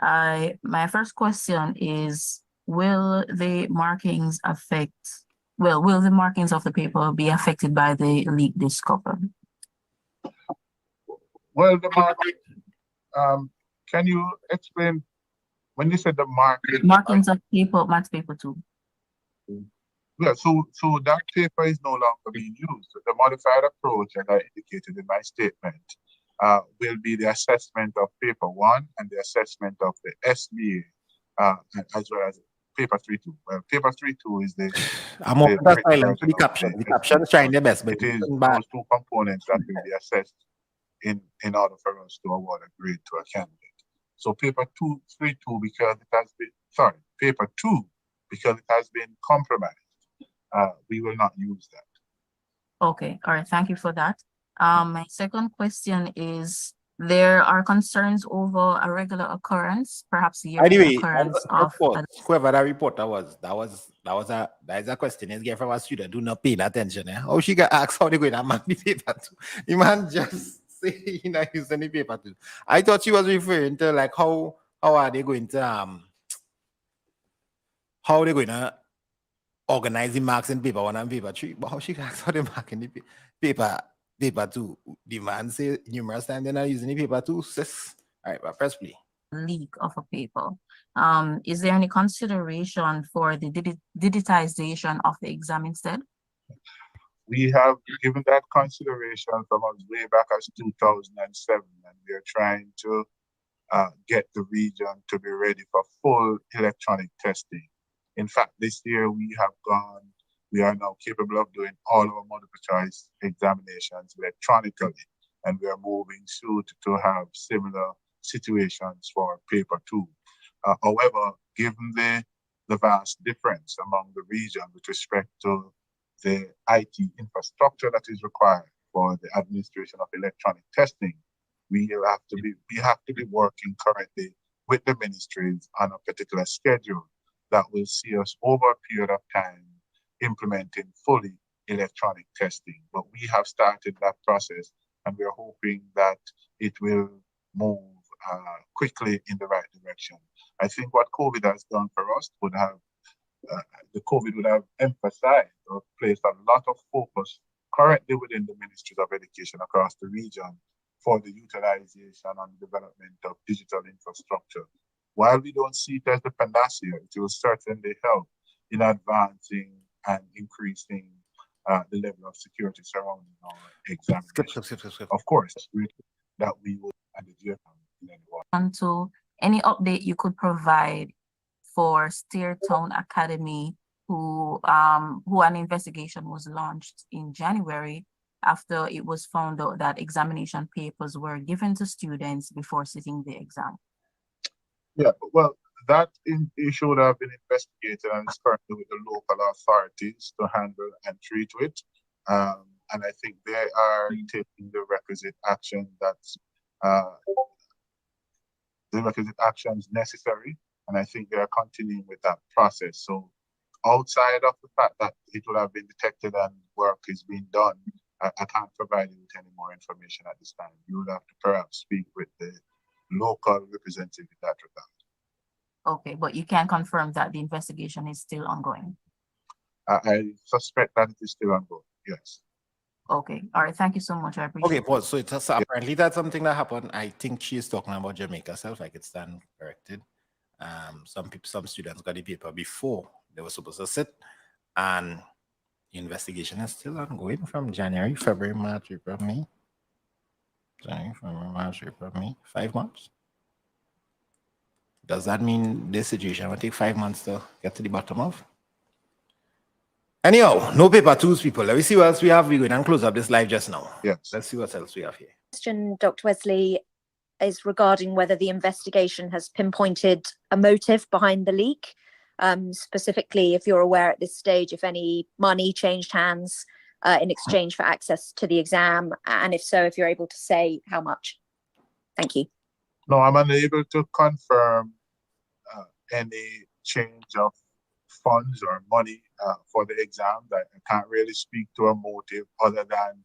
My first question is, will the markings of the paper be affected by the leak discovered? Well, the marking, can you explain when you said the marking? Markings of paper, math paper 2. Yeah, so that paper is no longer being used. The modified approach, as I indicated in my statement, will be the assessment of paper 1 and the assessment of the SBA, as well as paper 3-2. Well, paper 3-2 is the. I'm on the silent for the caption. The caption is trying their best, but it is those 2 components that will be assessed in order for us to award a grade to a candidate. So paper 3-2, because it has been, paper 2, because it has been compromised, we will not use that. Okay, all right, thank you for that. My second question is, there are concerns over a regular occurrence, perhaps the anyway, occurrence of whoever that reporter was, that is a question is get from a student do not pay attention. How she got asked how they going to mark the paper 2. The man just say you know use any paper 2. I thought she was referring to like how are they going to organize the marks in paper 1 and paper 3, but how she asked how they mark in the paper 2. The man say numerous times they're not using the paper 2. Sis. All right, but press play. Leak of a paper. Is there any consideration for the digitization of the exam instead? We have given that consideration from as way back as 2007, and we are trying to get the region to be ready for full electronic testing. In fact, this year we are now capable of doing all our multiple choice examinations electronically, and we are moving soon to have similar situations for paper 2. However, given the vast difference among the region with respect to the IT infrastructure that is required for the administration of electronic testing, we have to be working currently with the ministries on a particular schedule that will see us over a period of time implementing fully electronic testing. But we have started that process, and and we're hoping that it will move quickly in the right direction. I think what COVID has done for us would have, the COVID would have emphasized or placed a lot of focus currently within the Ministries of Education across the region for the utilization and development of digital infrastructure. While we don't see it as the panacea, it will certainly help in advancing and increasing the level of security surrounding our examinations. Of course, that we will and the year in anyone. And so any update you could provide for Steertown Academy, who an investigation was launched in January after it was found out that examination papers were given to students before sitting the exam? Yeah, well, that issue would have been investigated and is currently with the local authorities to handle and treat it. And I think they are taking the requisite action that's the requisite actions necessary. And I think they are continuing with that process. So outside of the fact that it would have been detected and work is being done, I can't provide you with any more information at this time. You would have to perhaps speak with the local representative in that regard. Okay, but you can confirm that the investigation is still ongoing? I suspect that it is still ongoing, yes. Okay, all right, thank you so much, I appreciate it. Okay, Paul, so it's apparently that's something that happened. I think she is talking about Jamaica herself, I could stand corrected. Some students got the paper before they were supposed to sit, and the investigation is still ongoing from January, February, March, April, May. January, February, March, April, May, 5 months. Does that mean this situation will take 5 months to get to the bottom of? Anyhow, no paper twos, people. Let me see what else we have. We're going to close up this live just now. Yes. Let's see what else we have here. Question, Dr. Wesley, is regarding whether the investigation has pinpointed a motive behind the leak. Specifically, if you're aware at this stage, if any money changed hands in exchange for access to the exam, and if so, if you're able to say how much. Thank you. No, I'm unable to confirm any change of funds or money for the exam. I can't really speak to a motive other than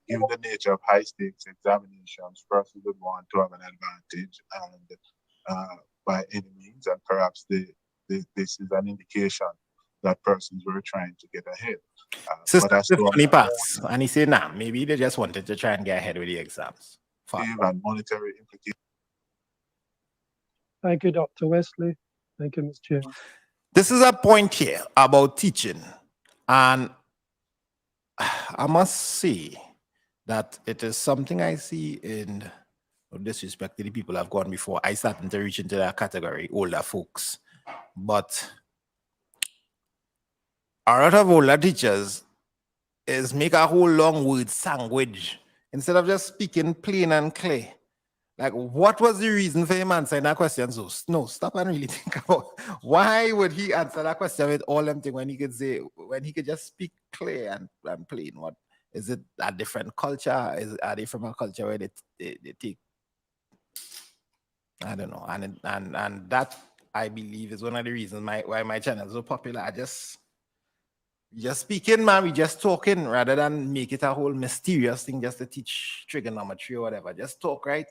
given the nature of high stakes examinations, persons would want to have an advantage and by any means, and perhaps this is an indication that persons were trying to get ahead. Sister, funny parts, and he said, nah, maybe they just wanted to try and get ahead with the exams. And monetary implications. Thank you, Dr. Wesley. Thank you, Ms. Chair. This is a point here about teaching, and I must say that it is something I see in, no disrespect to the people I've gone before, I started to reach into that category, older folks. But a lot of older teachers is make a whole long word sandwich instead of just speaking plain and clear. Like, what was the reason for him answering that question? So, no, stop and really think about why would he answer that question with all them things when he could say, when he could just speak clear and plain? What is it? A different culture? Are they from a culture where they take? I don't know. And that I believe is one of the reasons why my channel is so popular. I just speaking, man. We just talking rather than make it a whole mysterious thing just to teach trigonometry or whatever. Just talk, right?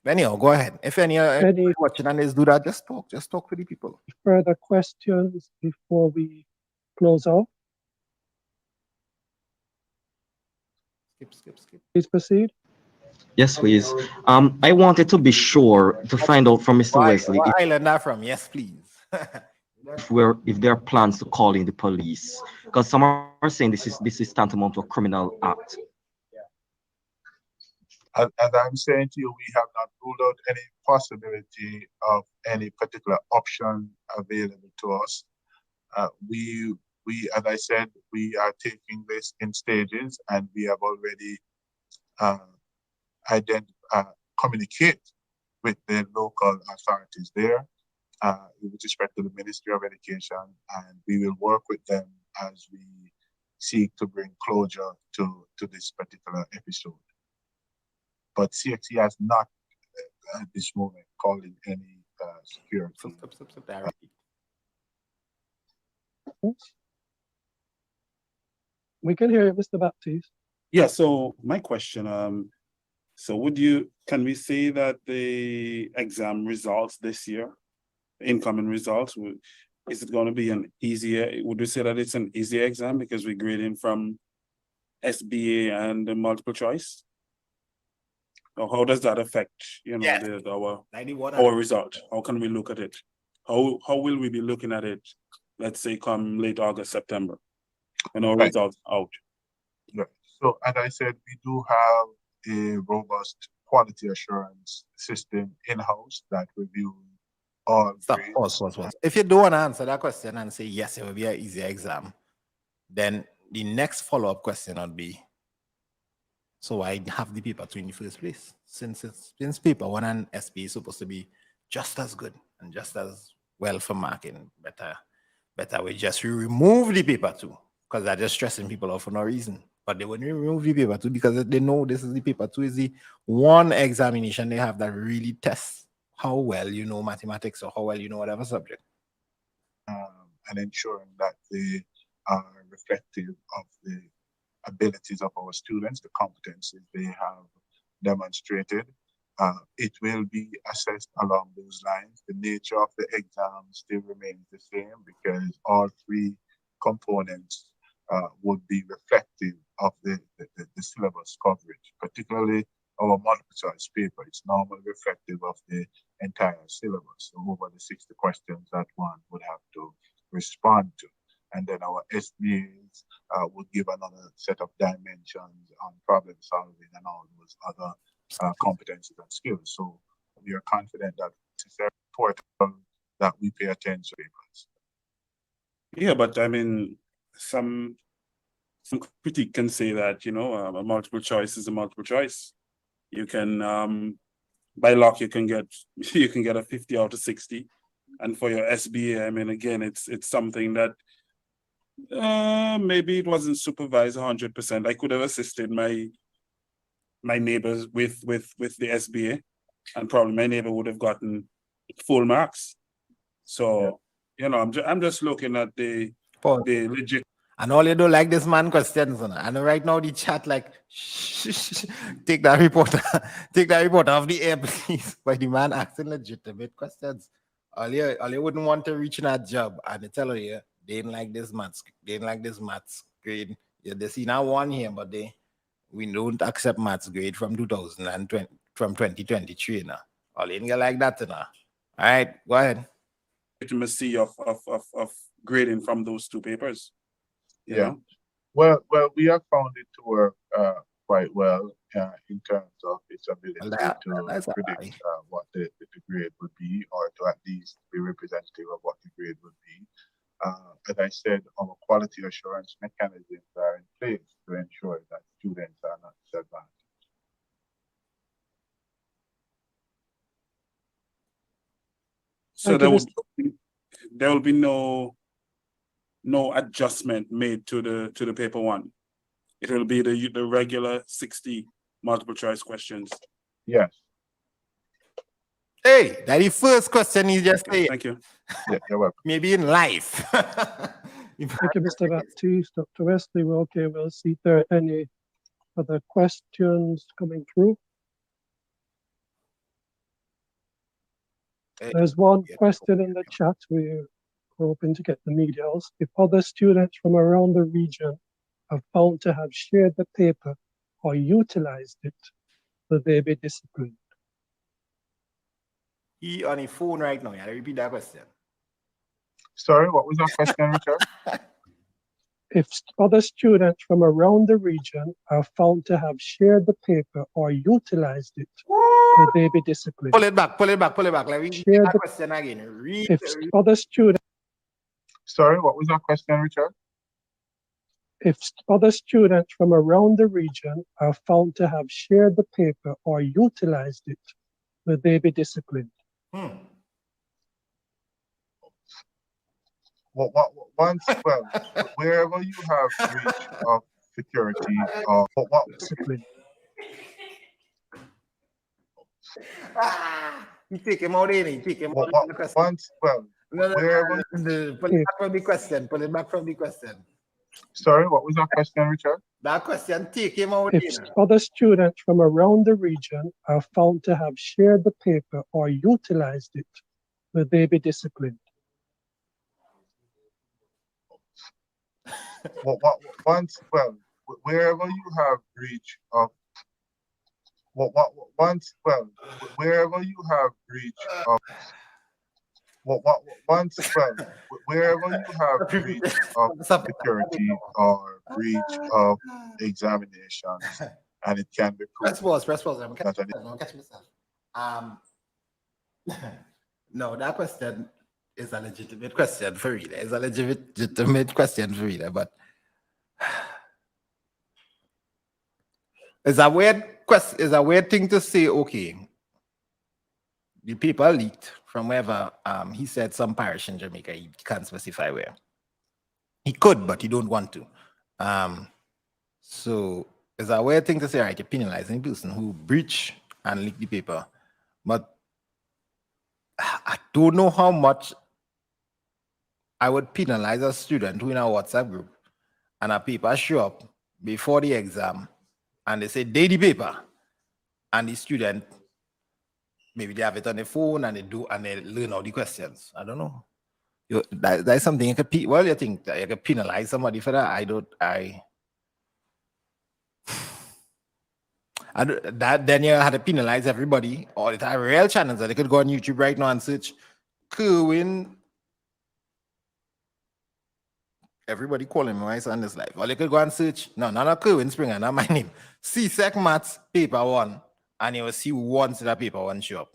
Anyhow, go ahead. If any watching and is do that, just talk to the people. Further questions before we close out? Skip. Please proceed. Yes, please. I wanted to be sure to find out from Mr. Wesley What island are from? Yes, please. if there are plans to call in the police, because some are saying this is tantamount to a criminal act. As I'm saying to you, we have not ruled out any possibility of any particular option available to us. We, as I said, we are taking this in stages, and we have already communicate with the local authorities there with respect to the Ministry of Education, and we will work with them as we seek to bring closure to this particular episode. But CXC has not at this moment called in any security. We can hear you, Mr. Baptiste. Yeah, so my question, so can we say that the exam results this year, incoming results, is it going to be an easier, would you say that it's an easier exam because we're grading from SBA and the multiple choice? Or how does that affect, Yes. our result? How can we look at it? How will we be looking at it, let's say come late August, September, when our results out? Right. So as I said, we do have a robust quality assurance system in-house that reviews all grades. Pause. If you don't want to answer that question and say yes, it will be an easier exam, then the next follow-up question would be, so I have the paper 2 in the first place. Since paper 1 and SBA is supposed to be just as good and just as well for marking, better we just remove the paper 2, because they're just stressing people out for no reason. But they wouldn't remove the paper 2 because they know this is the paper 2 is the one examination they have that really tests how well you know mathematics or how well you know whatever subject. And ensuring that they are reflective of the abilities of our students, the competencies they have demonstrated. It will be assessed along those lines. The nature of the exam still remains the same because all 3 components would be reflective of the syllabus coverage, particularly our multiple choice paper. It's normally reflective of the entire syllabus, so over the 60 questions that one would have to respond to. And then our SBAs would give another set of dimensions on problem solving and all those other competencies and skills. So we are confident that it's very important that we pay attention to papers. Yeah, but I mean, some critique can say that, a multiple choice is a multiple choice. You can, by luck, you can get a 50 out of 60. And for your SBA, I mean, again, it's something that maybe it wasn't supervised 100%. I could have assisted my neighbors with the SBA, and probably my neighbor would have gotten full marks. So, I'm just looking at the legit. And all you do like this man questions, and right now the chat like, take that reporter off the air, please. But the man asking legitimate questions. All you wouldn't want to reach in that job, and they tell you they didn't like this maths grade. Yeah, they see now one here, but we don't accept maths grade from 2023 now. All you get like that now. All right, go ahead. Legitimacy of grading from those 2 papers. Yeah. Well, we have found it to work quite well in terms of its ability to predict what the grade would be, or to at least be representative of what the grade would be. As I said, our quality assurance mechanisms are in place to ensure that students are not disadvantaged. So there will be no adjustment made to the paper 1. It will be the regular 60 multiple choice questions. Yes. Hey, that's the first question he just said. Thank you. Yeah, you're welcome. Maybe in life. Thank you, Mr. Baptiste. Dr. Wesley, we'll see if there are any other questions coming through. There's one question in the chat. We're hoping to get the media else. If other students from around the region are found to have shared the paper or utilized it, will they be disciplined? He on his phone right now. I repeat that question. Sorry, what was that question, Richard? If other students from around the region are found to have shared the paper or utilized it, will they be disciplined? Pull it back. Let me read that question again. Other students. Sorry, what was that question, Richard? If other students from around the region are found to have shared the paper or utilized it, will they be disciplined? Wherever you have breach of security or what discipline. You take him out, ain't you? Take him out. Pull it back from the question. Pull it back from the question. Sorry, what was that question, Richard? That question take him out. If other students from around the region are found to have shared the paper or utilized it, will they be disciplined? Wherever you have breach of wherever you have breach of wherever you have breach of security or breach of examinations, and it can be Press proven. pause. I'm catching myself. No, that question is a legitimate question for reader. It's a legitimate question for reader, but it's a weird question. It's a weird thing to say. Okay, the paper leaked from wherever. He said some parish in Jamaica. He can't specify where. He could, but he don't want to. So it's a weird thing to say. Right, you're penalizing the person who breach and leak the paper, but I don't know how much I would penalize a student who in a WhatsApp group and a paper show up before the exam and they say they the paper and the student maybe they have it on the phone and they learn all the questions. I don't know. That's something you could you think that you could penalize somebody for that? Then you had to penalize everybody all the time. Real channels that they could go on YouTube right now and search Kerwin. Everybody calling me my son is live. Or they could go and search. No, not Kerwin Springer, not my name. CSEC Maths paper 1. And you will see once that paper 1 show up.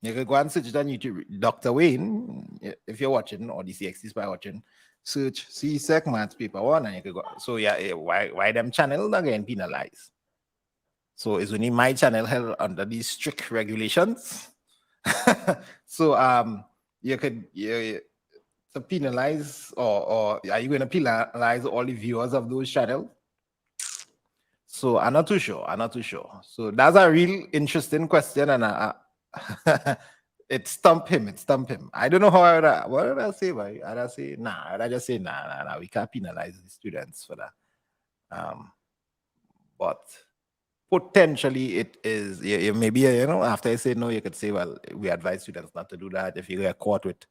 You could go and search it on YouTube. Dr. Wayne, if you're watching, or the CXCs by watching, search CSEC Maths paper 1 and you could go. So yeah, why them channel again penalized? So it's only my channel held under these strict regulations. So you could to penalize or are you going to penalize all the viewers of those channels? So I'm not too sure. So that's a real interesting question, and it stumped him. I don't know how what did I say? I say nah. I just say nah. We can't penalize the students for that. But potentially it is maybe after I say no, you could say, well, we advise students not to do that. If you get caught with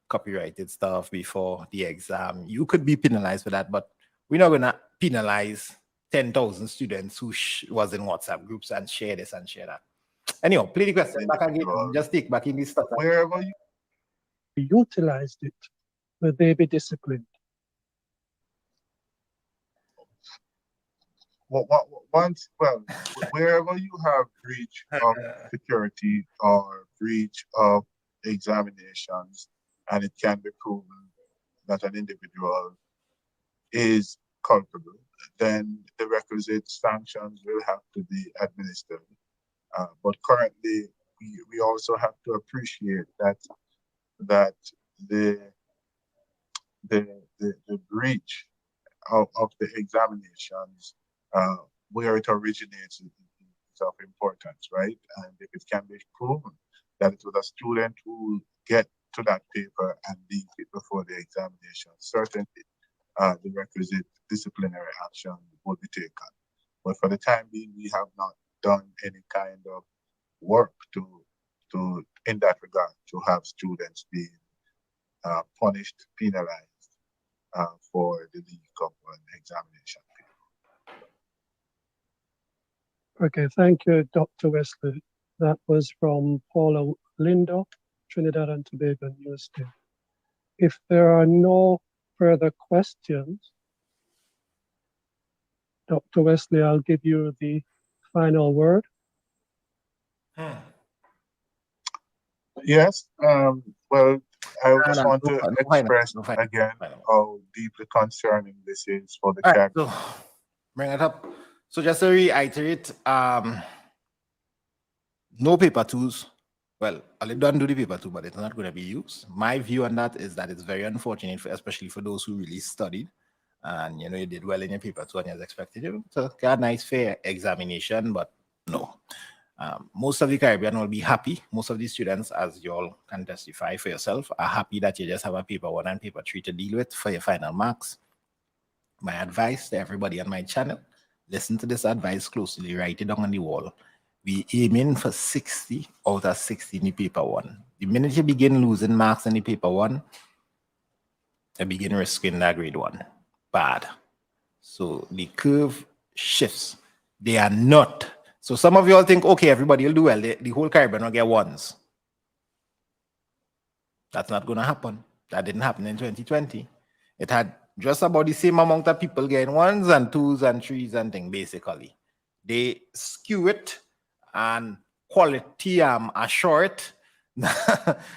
copyrighted stuff before the exam, you could be penalized for that. But we're not gonna penalize 10,000 students who was in WhatsApp groups and share this and share that. Anyhow, play the question back again. Just take back in this stuff. Wherever you utilized it, will they be disciplined? Wherever you have breach of security or breach of examinations, and it can be proven that an individual is culpable, then the requisite sanctions will have to be administered. But currently, we also have to appreciate that the breach of the examinations, where it originates, is of importance, right? And if it can be proven that it was a student who get to that paper and leave it before the examination, certainly the requisite disciplinary action will be taken. But for the time being, we have not done any kind of work to in that regard to have students being punished, penalized for the leak of an examination paper. Okay, thank you, Dr. Wesley. That was from Paula Lindo, Trinidad and Tobago News Team. If there are no further questions, Dr. Wesley, I'll give you the final word. Yes, well, I just want to express again how deeply concerning this is for the Caribbean. So bring it up. So just to reiterate, no paper twos. Well, I'll don't do the paper two, but it's not going to be used. My view on that is that it's very unfortunate, especially for those who really studied. And you did well in your paper two and you expected to get a nice fair examination, but no. Most of the Caribbean will be happy. Most of the students, as you all can testify for yourself, are happy that you just have a paper one and paper three to deal with for your final marks. my advice to everybody on my channel, listen to this advice closely, write it down on the wall. We aiming for 60 out of 60 in the paper one. The minute you begin losing marks in the paper one, you begin risking that grade one. Bad. So the curve shifts. They are not. So some of you all think, okay, everybody will do well. The whole Caribbean will get ones. That's not going to happen. That didn't happen in 2020. It had just about the same amount of people getting ones and twos and threes and things, basically. They skew it and quality assured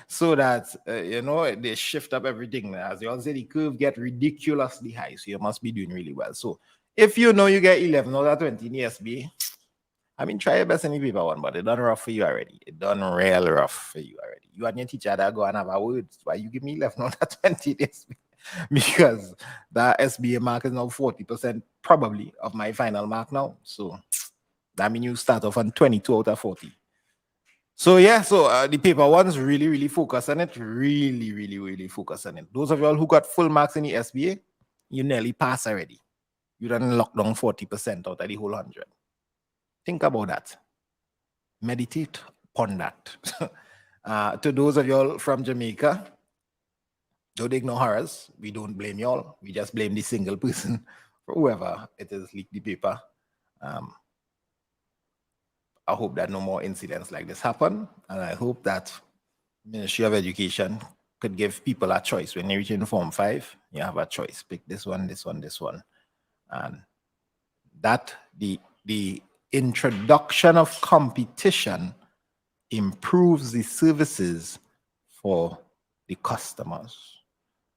so that, you know, they shift up everything. As you all say, the curve get ridiculously high, so you must be doing really well. So if you know you get 11 out of 20 in the SBA, I mean, try your best in the paper one, but it done rough for you already. It done real rough for you already. You and your teacher that go and have a words. Why you give me 11 out of 20 this week? Because that SBA mark is now 40% probably of my final mark now. So that means you start off on 22 out of 40. So yeah, so the paper ones really focus on it. Really focus on it. Those of y'all who got full marks in the SBA, you nearly pass already. You done lock down 40% out of the whole 100. Think about that. Meditate upon that. To those of y'all from Jamaica, don't ignore horrors. We don't blame y'all. We just blame the single person for whoever it is leaked the paper. I hope that no more incidents like this happen. And I hope that Ministry of Education could give people a choice. When you reach in Form 5, you have a choice. Pick this one, this one, this one. And that the introduction of competition improves the services for the customers.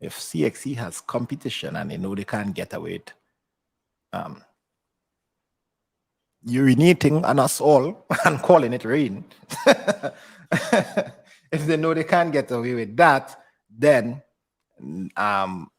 If CXC has competition and they know they can't get away with urinating on us all and calling it rain, if they know they can't get away with that, then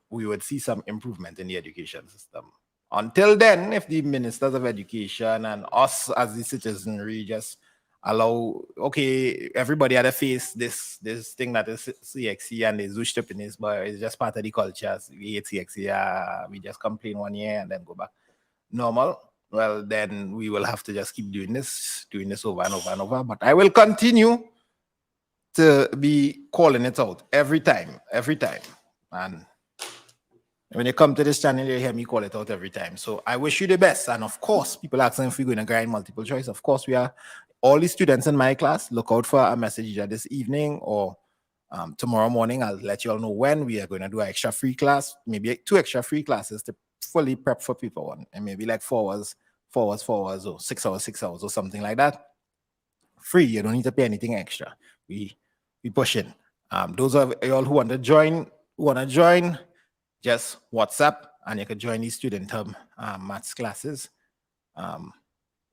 we would see some improvement in the education system. Until then, if the ministers of education and us as the citizenry just allow, okay, everybody had to face this thing that is CXC and they zoosh up in this, but it's just part of the culture. We hate CXC, we just complain 1 year and then go back normal. Well, then we will have to just keep doing this over and over and over. But I will continue to be calling it out every time. And when you come to this channel, you hear me call it out every time. So I wish you the best. And of course, people asking if we're going to grind multiple choice. Of course, we are. All the students in my class, look out for a message either this evening or tomorrow morning. I'll let you all know when we are going to do an extra free class, maybe 2 extra free classes to fully prep for paper one, and maybe like 4 hours, or 6 hours, or something like that. Free, you don't need to pay anything extra. We push in. Those of y'all who want to join, just WhatsApp, and you can join these student maths classes.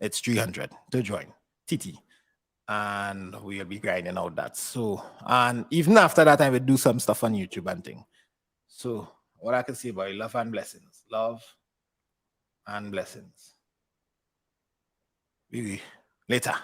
It's 300 to join, TT, and we'll be grinding out that. So, and even after that, I will do some stuff on YouTube and thing. So, what I can say about love and blessings. Love and blessings. Later.